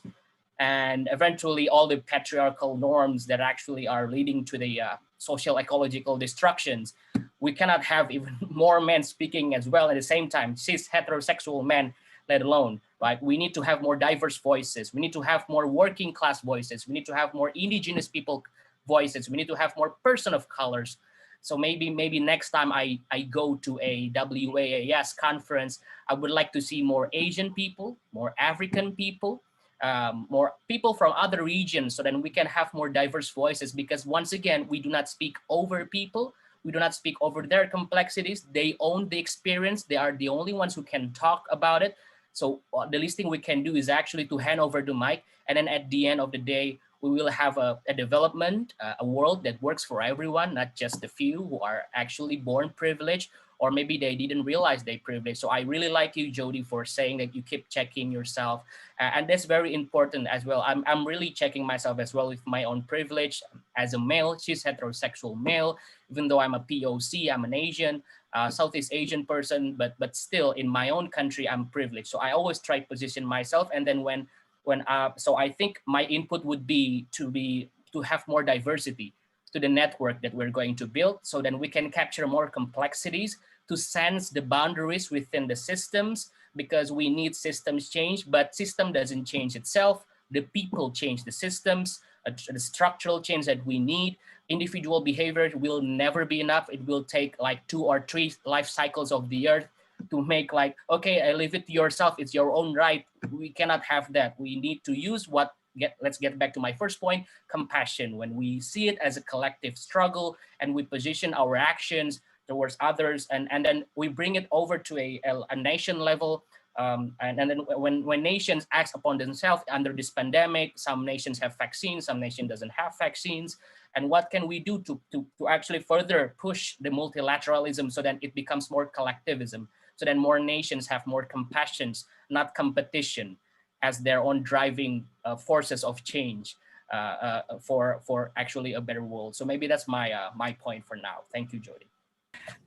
and eventually all the patriarchal norms that actually are leading to the social ecological destructions. We cannot have even more men speaking as well at the same time, cis heterosexual men, let alone, right? We need to have more diverse voices. We need to have more working class voices. We need to have more indigenous people voices. We need to have more person of colors. So maybe next time I go to a WAAS conference, I would like to see more Asian people, more African people, more people from other regions, so then we can have more diverse voices. Because once again, we do not speak over people. We do not speak over their complexities. They own the experience. They are the only ones who can talk about it. So the least thing we can do is actually to hand over the mic. And then at the end of the day, we will have a development, a world that works for everyone, not just the few who are actually born privileged, or maybe they didn't realize they privileged. So I really like you, Jodi, for saying that you keep checking yourself. And that's very important as well. I'm really checking myself as well with my own privilege as a male, cis heterosexual male, even though I'm a POC, I'm an Asian, Southeast Asian person, but still in my own country, I'm privileged. So I always try to position myself. And then so I think my input would be to have more diversity to the network that we're going to build, so then we can capture more complexities to sense the boundaries within the systems, because we need systems change, but system doesn't change itself. The people change the systems, the structural change that we need. Individual behavior will never be enough. It will take like 2 or 3 life cycles of the earth to make like, okay, I leave it to yourself. It's your own right. We cannot have that. We need to use let's get back to my first point, compassion. When we see it as a collective struggle and we position our actions towards others, and then we bring it over to a nation level. And then when nations act upon themselves under this pandemic, some nations have vaccines, some nations doesn't have vaccines. And what can we do to actually further push the multilateralism so that it becomes more collectivism, so that more nations have more compassion, not competition, as their own driving forces of change for actually a better world. So maybe that's my point for now. Thank you, Jodi.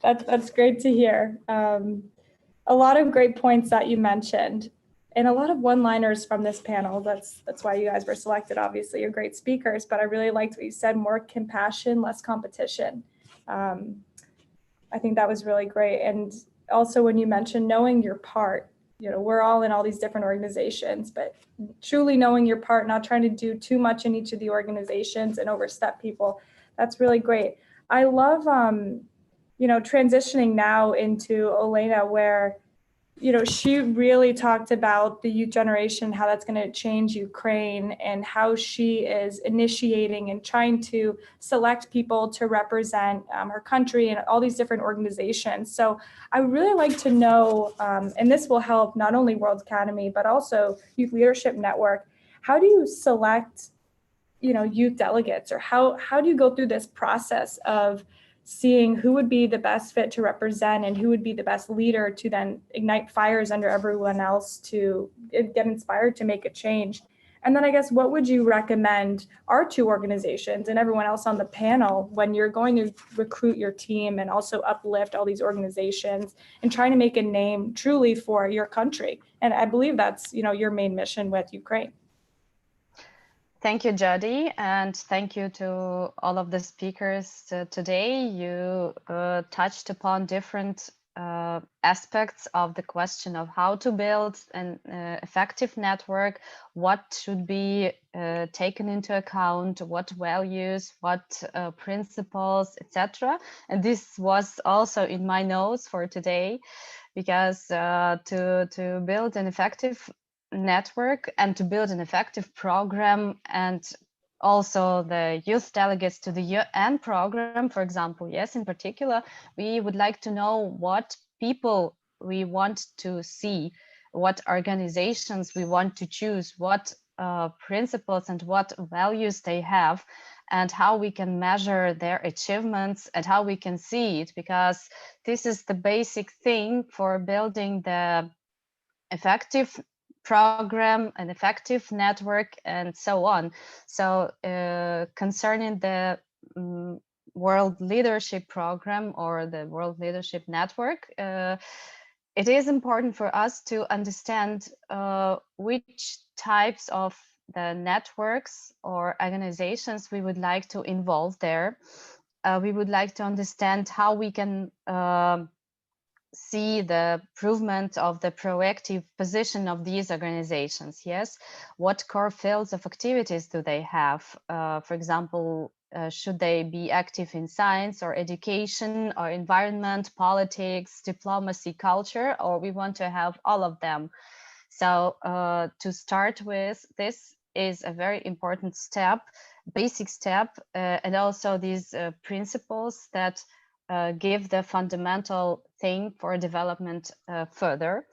That's great to hear. A lot of great points that you mentioned, and a lot of one-liners from this panel. That's why you guys were selected. Obviously, you're great speakers, but I really liked what you said: more compassion, less competition. I think that was really great. And also when you mentioned knowing your part, we're all in all these different organizations, but truly knowing your part, not trying to do too much in each of the organizations and overstep people. That's really great. I love, transitioning now into Olena, where, she really talked about the youth generation, how that's going to change Ukraine, and how she is initiating and trying to select people to represent her country and all these different organizations. So I would really like to know, and this will help not only World Academy, but also Youth Leadership Network, how do you select, youth delegates, or how do you go through this process of seeing who would be the best fit to represent and who would be the best leader to then ignite fires under everyone else to get inspired to make a change? And then I guess, what would you recommend our 2 organizations and everyone else on the panel when you're going to recruit your team and also uplift all these organizations and trying to make a name truly for your country? And I believe that's, your main mission with Ukraine. Thank you, Jodi, and thank you to all of the speakers today. You touched upon different aspects of the question of how to build an effective network, what should be taken into account, what values, what principles, etc. And this was also in my notes for today, because to build an effective network and to build an effective program and also the youth delegates to the UN program, for example, yes, in particular, we would like to know what people we want to see, what organizations we want to choose, what principles and what values they have, and how we can measure their achievements and how we can see it, because this is the basic thing for building the effective program, an effective network, and so on. So concerning the World Leadership Program or the World Leadership Network, it is important for us to understand which types of the networks or organizations we would like to involve there. We would like to understand how we can see the improvement of the proactive position of these organizations. Yes, what core fields of activities do they have? For example, should they be active in science or education or environment, politics, diplomacy, culture, or we want to have all of them? So to start with, this is a very important step, basic step, and also these principles that give the fundamental thing for development further.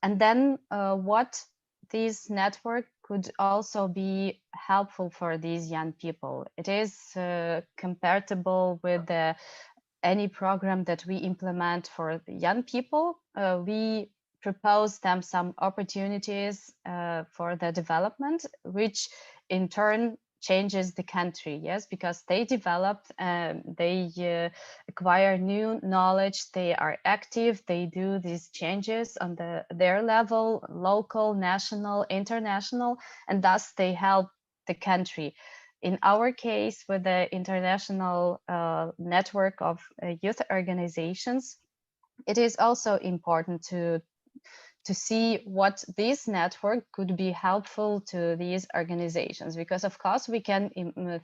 And then what this network could also be helpful for these young people. It is compatible with any program that we implement for the young people. We propose them some opportunities for the development, which in turn changes the country, yes, because they develop, they acquire new knowledge, they are active, they do these changes on their level, local, national, international, and thus they help the country. In our case, with the international network of youth organizations, it is also important to see what this network could be helpful to these organizations, because of course we can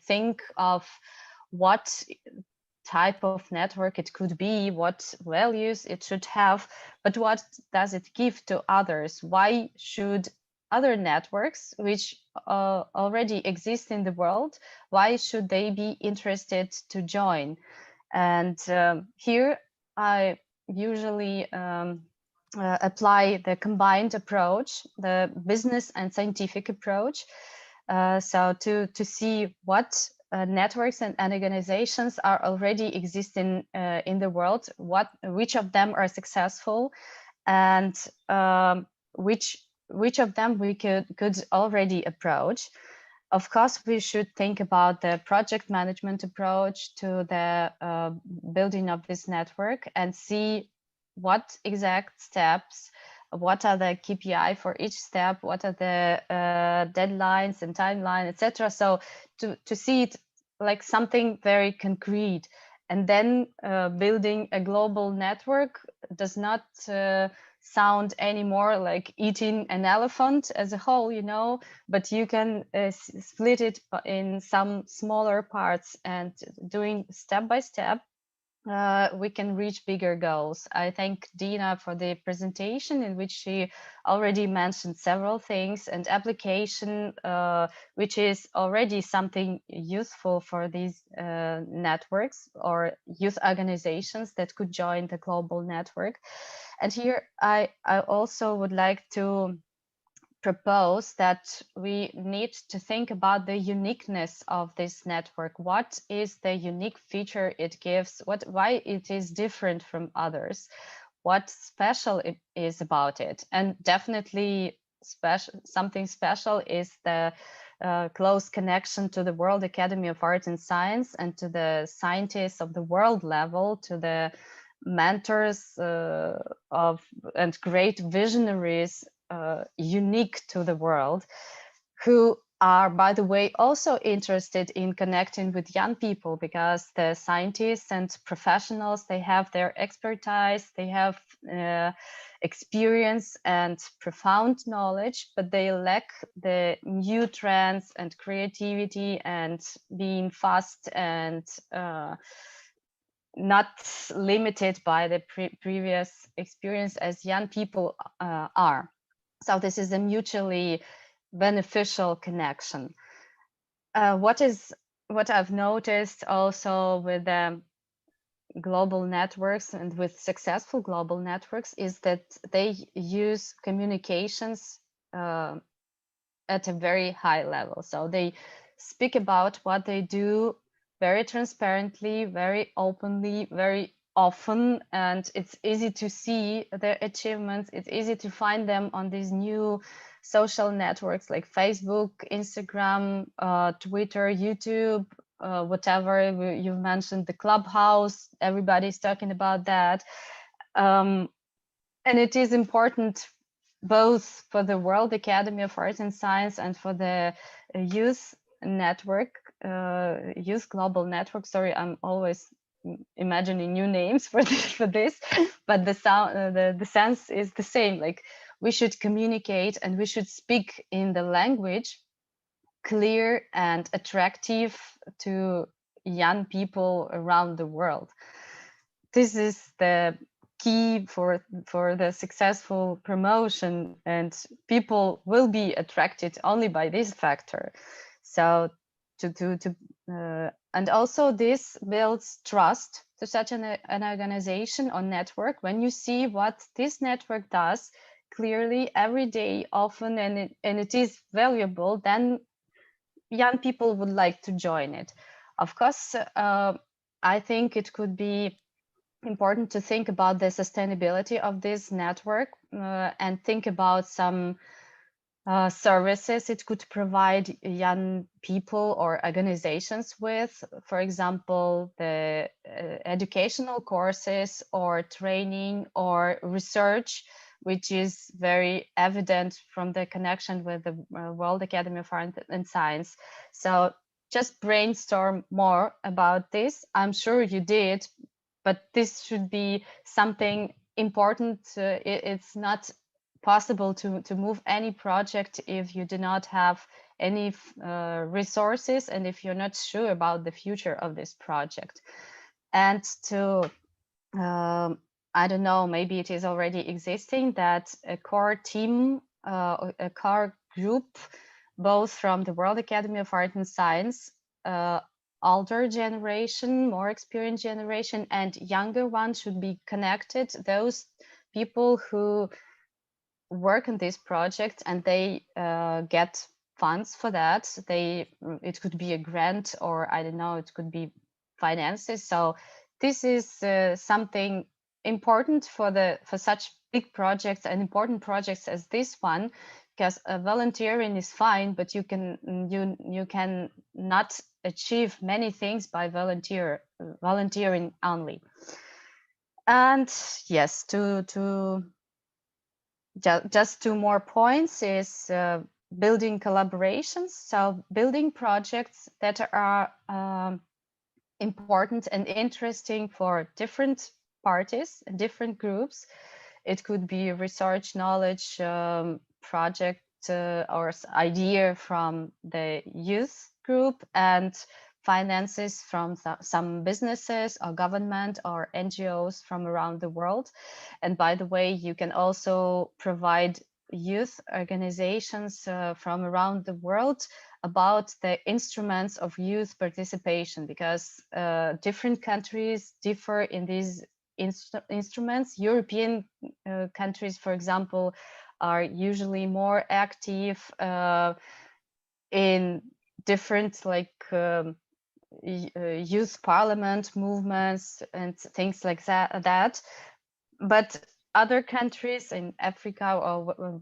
think of what type of network it could be, what values it should have, but what does it give to others? Why should other networks which already exist in the world, why should they be interested to join? And here I usually apply the combined approach, the business and scientific approach. So to see what networks and organizations are already existing in the world, which of them are successful, and which of them we could already approach. Of course, we should think about the project management approach to the building of this network and see what exact steps, what are the KPI for each step, what are the deadlines and timeline, etc. So to see it like something very concrete. And then building a global network does not sound anymore like eating an elephant as a whole, you know, but you can split it in some smaller parts, and doing step by step, we can reach bigger goals. I thank Dina for the presentation, in which she already mentioned several things, and application, which is already something useful for these networks or youth organizations that could join the global network. And here I also would like to propose that we need to think about the uniqueness of this network. What is the unique feature it gives? Why it is different from others? What special it is about it? And definitely something special is the close connection to the World Academy of Arts and Science and to the scientists of the world level, to the mentors and great visionaries unique to the world, who are, by the way, also interested in connecting with young people, because the scientists and professionals, they have their expertise, they have experience and profound knowledge, but they lack the new trends and creativity and being fast and not limited by the previous experience as young people are. So this is a mutually beneficial connection. what I've noticed also with global networks and with successful global networks is that they use communications at a very high level. So they speak about what they do very transparently, very openly, very often, and it's easy to see their achievements. It's easy to find them on these new social networks like Facebook, Instagram, Twitter, YouTube, whatever. You've mentioned the Clubhouse, everybody's talking about that. And it is important both for the World Academy of Arts and Science and for the youth network, youth global network. Sorry, I'm always imagining new names for this, but the sense is the same. Like, we should communicate and we should speak in the language clear and attractive to young people around the world. This is the key for the successful promotion, and people will be attracted only by this factor. So and also this builds trust to such an organization or network. When you see what this network does clearly every day, often, and it is valuable, then young people would like to join it. Of course, I think it could be important to think about the sustainability of this network and think about some services it could provide young people or organizations with. For example, the educational courses or training or research, which is very evident from the connection with the World Academy of Art and Science. So just brainstorm more about this. I'm sure you did, but this should be something important. It's not possible to move any project if you do not have any resources and if you're not sure about the future of this project. And to, I don't know, maybe it is already existing, that a core team, a core group, both from the World Academy of Art and Science, older generation, more experienced generation, and younger ones should be connected. Those people who work on this project and they get funds for that. It could be a grant, or I don't know, it could be finances. So this is something important for such big projects and important projects as this one, because volunteering is fine, but you can not achieve many things by volunteering only. And yes, just two more points is building collaborations. So building projects that are important and interesting for different parties and different groups. It could be a research knowledge project or idea from the youth group, and finances from some businesses or government or NGOs from around the world. And by the way, you can also provide youth organizations from around the world about the instruments of youth participation, because different countries differ in these instruments. European countries, for example, are usually more active in different youth parliament movements and things like that. But other countries in Africa or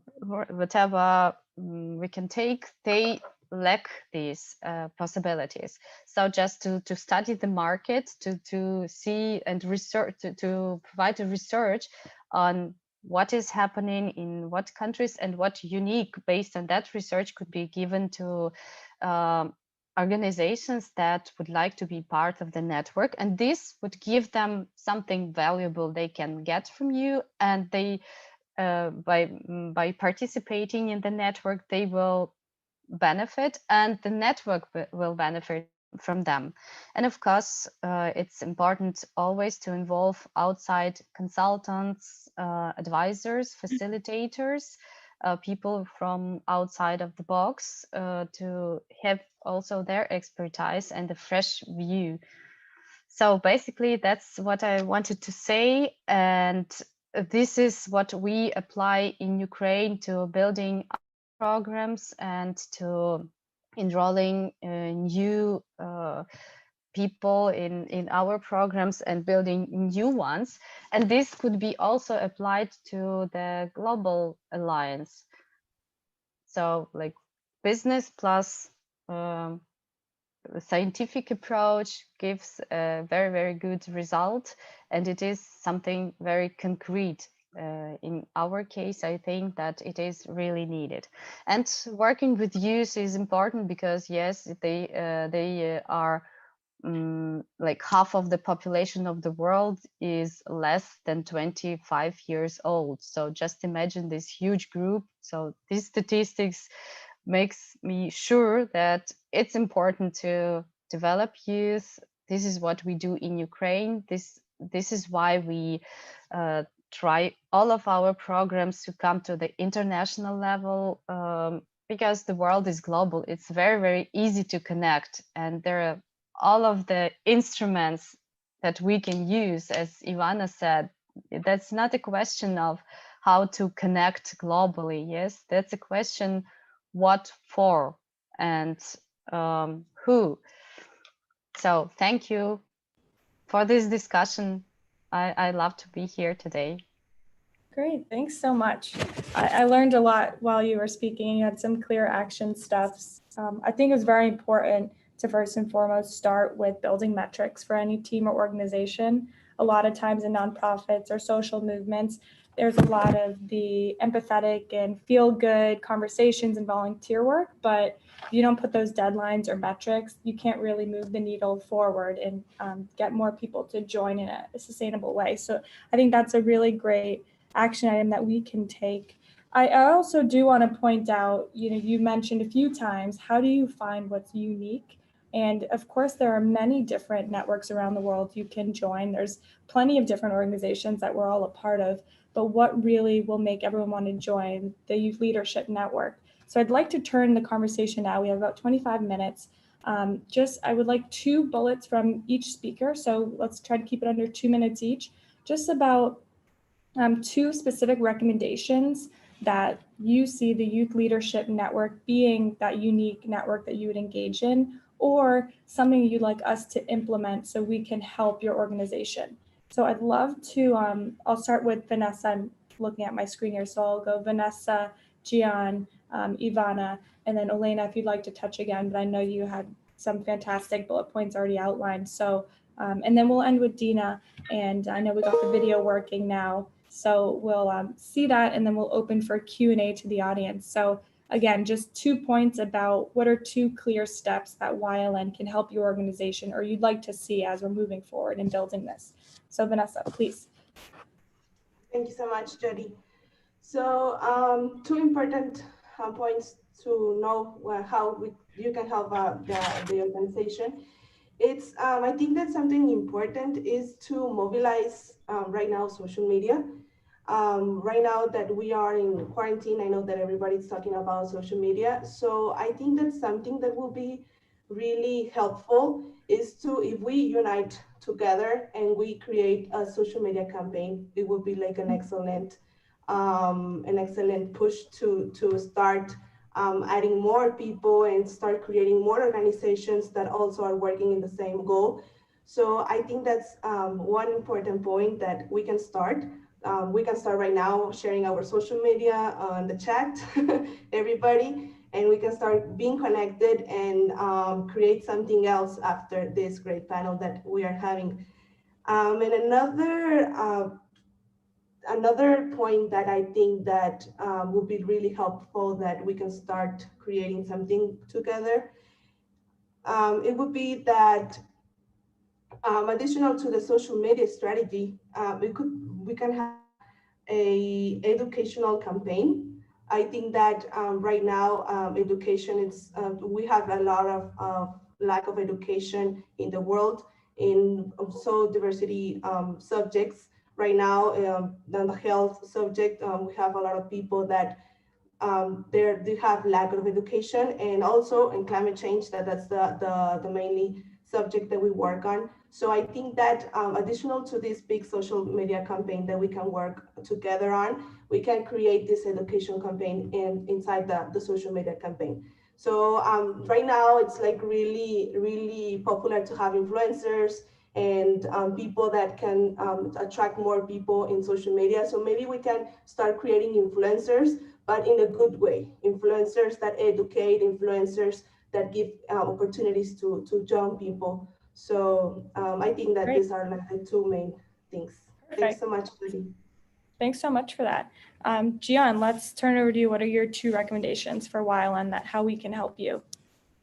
whatever we can take, they lack these possibilities. So just to study the market, to see and research, to provide a research on what is happening in what countries and what unique based on that research could be given to organizations that would like to be part of the network. And this would give them something valuable they can get from you, and they by participating in the network, they will benefit and the network will benefit from them. And of course, it's important always to involve outside consultants, advisors, facilitators, people from outside of the box to have also their expertise and a fresh view. So basically, that's what I wanted to say. And this is what we apply in Ukraine to building programs and to enrolling new people in our programs and building new ones. And this could be also applied to the global alliance. So like business plus scientific approach gives a very, very good result. And it is something very concrete. In our case, I think that it is really needed. And working with youth is important because, yes, they are like half of the population of the world is less than 25 years old. So just imagine this huge group. So these statistics makes me sure that it's important to develop youth. This is what we do in Ukraine. This is why we try all of our programs to come to the international level, because the world is global. It's very, very easy to connect, and there are all of the instruments that we can use. As Ivana said, that's not a question of how to connect globally. Yes, that's a question what for and who. So thank you for this discussion. I love to be here today. Great, thanks so much. I learned a lot while you were speaking. You had some clear action steps. I think it was very important to first and foremost start with building metrics for any team or organization. A lot of times in nonprofits or social movements, there's a lot of the empathetic and feel-good conversations and volunteer work, but if you don't put those deadlines or metrics, you can't really move the needle forward and get more people to join in a sustainable way. So I think that's a really great action item that we can take. I also do want to point out, you mentioned a few times, how do you find what's unique? And of course, there are many different networks around the world you can join. There's plenty of different organizations that we're all a part of, but what really will make everyone want to join the Youth Leadership Network? So I'd like to turn the conversation now. We have about 25 minutes. I would like 2 bullets from each speaker. So let's try to keep it under 2 minutes each, just about 2 specific recommendations that you see the Youth Leadership Network being that unique network that you would engage in, or something you'd like us to implement so we can help your organization. So I'd love to, I'll start with Vanessa. I'm looking at my screen here, so I'll go Vanessa, Gian, Ivana, and then Olena, if you'd like to touch again, but I know you had some fantastic bullet points already outlined. So, and then we'll end with Dina, and I know we got the video working now. So we'll see that, and then we'll open for Q&A to the audience. So again, just 2 points about what are 2 clear steps that YLN can help your organization or you'd like to see as we're moving forward in building this. So Vanessa, please. Thank you so much, Jodi. So 2 important points to know how you can help the organization. It's I think that something important is to mobilize right now social media. Right now that we are in quarantine, I know that everybody's talking about social media. So I think that something that will be really helpful is to, if we unite together and we create a social media campaign, it would be like an excellent push to start adding more people and start creating more organizations that also are working in the same goal. So I think that's one important point that we can start. We can start right now sharing our social media on the chat, everybody, and we can start being connected and create something else after this great panel that we are having. And another point that I think that would be really helpful that we can start creating something together, it would be that additional to the social media strategy, we can have a educational campaign. I think that right now education is we have a lot of lack of education in the world in so diversity subjects. Right now, on the health subject, we have a lot of people that they have lack of education, and also in climate change, that's the mainly subject that we work on. So I think that additional to this big social media campaign that we can work together on, we can create this education campaign inside the social media campaign. So right now it's like really popular to have influencers and people that can attract more people in social media. So maybe we can start creating influencers, but in a good way. Influencers that educate, influencers that give opportunities to young people. So I think that these are like the two main things. Perfect. Thanks so much, Jodi. Thanks so much for that. Gian, let's turn over to you. What are your 2 recommendations for WAAS and how we can help you?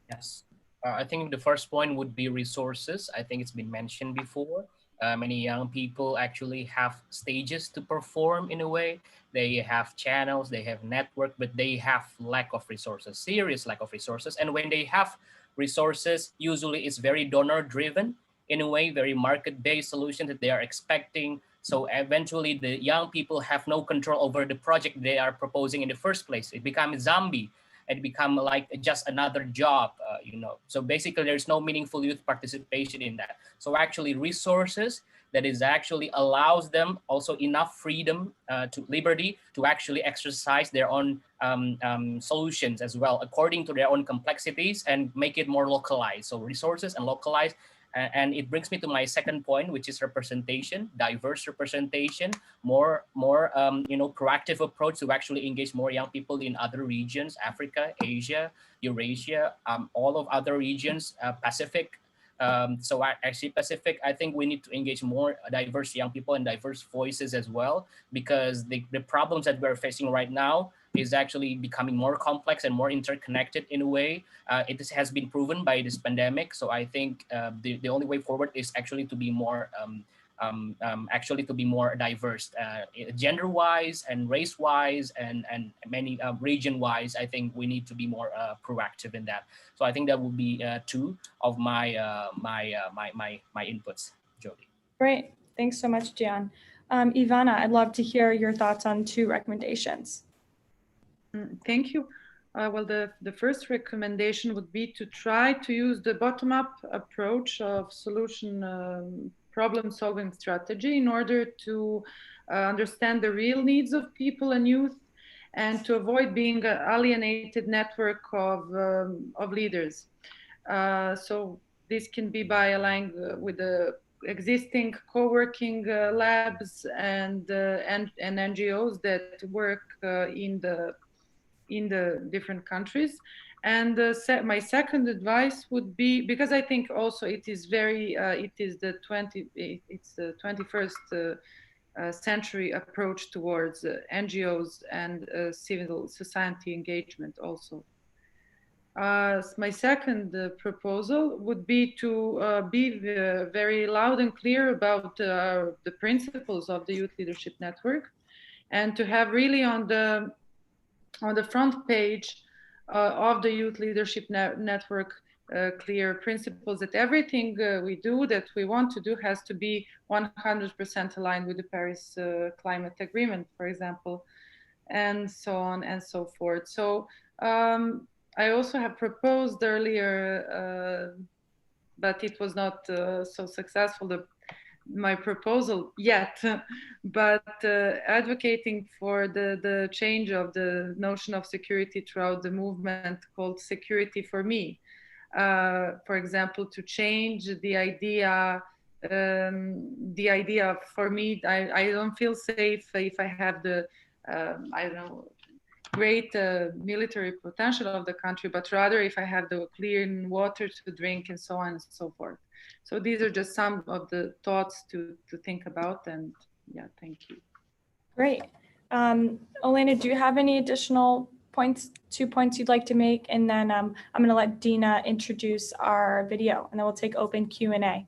Yes, I think the first point would be resources. I think it's been mentioned before. Many young people actually have stages to perform in a way. They have channels, they have network, but they have lack of resources, serious lack of resources. And when they have resources, usually it's very donor driven in a way, very market-based solution that they are expecting. So eventually the young people have no control over the project they are proposing in the first place. It becomes a zombie. It become like just another job, you know. So basically there's no meaningful youth participation in that. So actually resources that is actually allows them also enough freedom to liberty to actually exercise their own solutions as well, according to their own complexities, and make it more localized. So resources and localized. And it brings me to my second point, which is representation, diverse representation, more you know, proactive approach to actually engage more young people in other regions, Africa, Asia, Eurasia, all of other regions, Pacific. So actually Pacific, I think we need to engage more diverse young people and diverse voices as well, because the problems that we're facing right now is actually becoming more complex and more interconnected in a way. It has been proven by this pandemic. So I think the only way forward is actually to be more diverse, gender-wise and race-wise and many region-wise. I think we need to be more proactive in that. So I think that would be 2 of my my inputs, Jodi. Great, thanks so much, Gian. Ivana, I'd love to hear your thoughts on 2 recommendations. Thank you. Well, the first recommendation would be to try to use the bottom-up approach of solution problem-solving strategy in order to understand the real needs of people and youth, and to avoid being an alienated network of leaders. So this can be by aligning with the existing co-working labs and NGOs that work in the different countries. And my second advice would be, because I think also it is the 21st century approach towards NGOs and civil society engagement also. My second proposal would be to be very loud and clear about the principles of the Youth Leadership Network, and to have really on the front page of the Youth Leadership Network clear principles that everything we do, that we want to do, has to be 100% aligned with the Paris Climate Agreement, for example, and so on and so forth. So I also have proposed earlier, but it was not so successful, my proposal yet, but advocating for the change of the notion of security throughout the movement called Security for Me. For example, to change the idea for me, I don't feel safe if I have the, I don't know, great military potential of the country, but rather if I have the clean water to drink and so on and so forth. So these are just some of the thoughts to think about, and yeah, thank you. Great. Olena, do you have any additional points, 2 points you'd like to make? And then I'm going to let Dina introduce our video, and then we'll take open Q&A.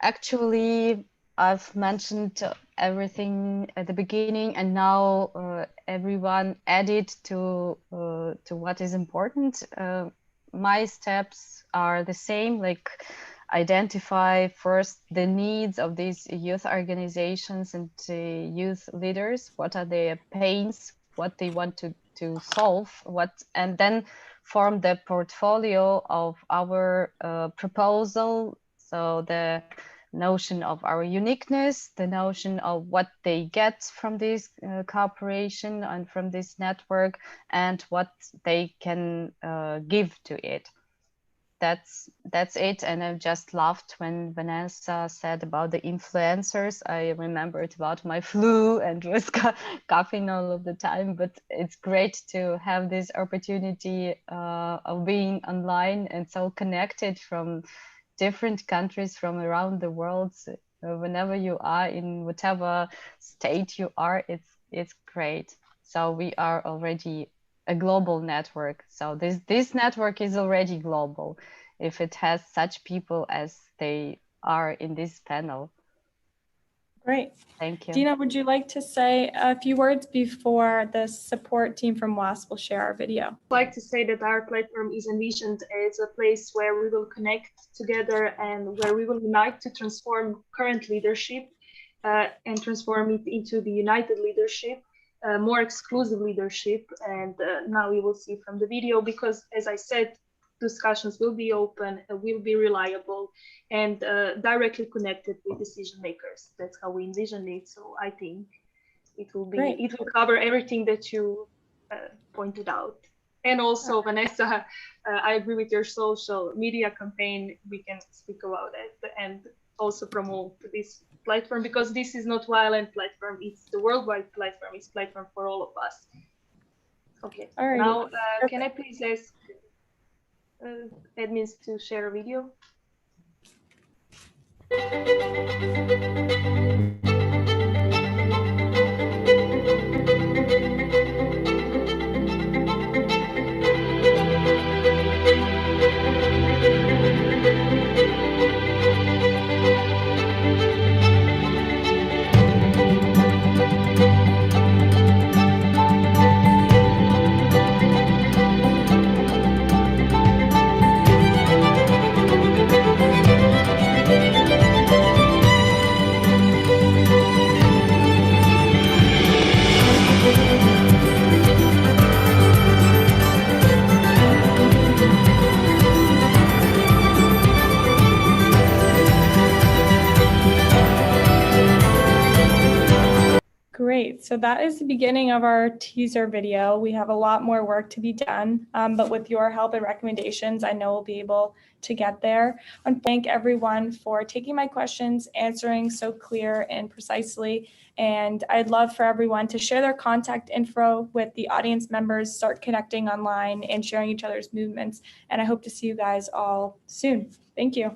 Actually, I've mentioned everything at the beginning, and now everyone added to what is important. My steps are the same, like identify first the needs of these youth organizations and youth leaders. What are their pains? what they want to solve, and then form the portfolio of our proposal. So the notion of our uniqueness, the notion of what they get from this cooperation and from this network, and what they can give to it. That's it. And I just laughed when Vanessa said about the influencers. I remembered about my flu and was coughing all of the time, but it's great to have this opportunity of being online and so connected from different countries from around the world. Whenever you are, in whatever state you are, it's great. So we are already a global network. So this network is already global if it has such people as they are in this panel. Great. Thank you. Dina, would you like to say a few words before the support team from WAAS will share our video? I'd like to say that our platform is envisioned as a place where we will connect together and where we will unite to transform current leadership and transform it into the united leadership, more exclusive leadership. And now you will see from the video, because as I said, discussions will be open, will be reliable, and directly connected with decision makers. That's how we envision it. So I think it will be, it will cover everything that you pointed out. And also, Vanessa, I agree with your social media campaign. We can speak about it and also promote this platform, because this is not violent platform. It's the worldwide platform. It's platform for all of us. Okay. All right. Now, can I please ask admins to share a video? Great. So that is the beginning of our teaser video. We have a lot more work to be done, but with your help and recommendations, I know we'll be able to get there. I want to thank everyone for taking my questions, answering so clear and precisely. And I'd love for everyone to share their contact info with the audience members, start connecting online and sharing each other's movements. And I hope to see you guys all soon. Thank you.